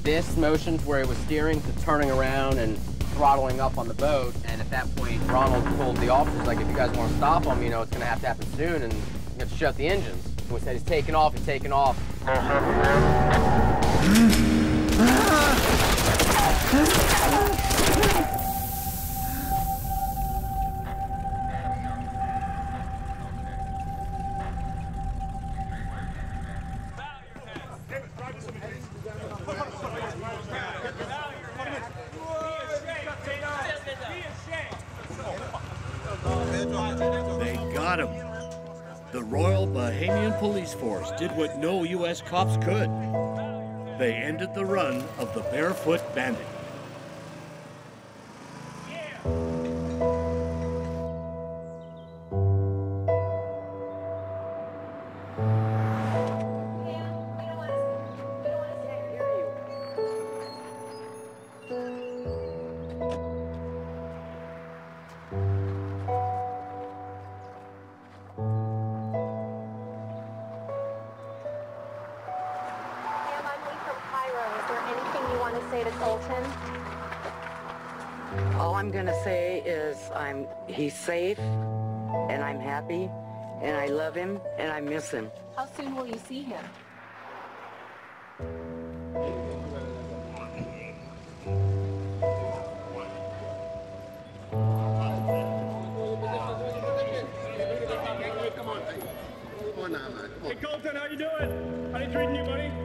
this motion to where it was steering to turning around and throttling up on the boat, and at that point Ronald told the officers, like, if you guys want to stop him, you know, it's going to happen soon, and you have to shut the engines. And we said, he's taking off, he's taking off. Police force did what no U.S. cops could. They ended the run of the Barefoot Bandit. Colton? All I'm gonna say is he's safe, and I'm happy, and I love him, and I miss him. How soon will you see him? Hey, Colton, how you doing? How they treating you, buddy?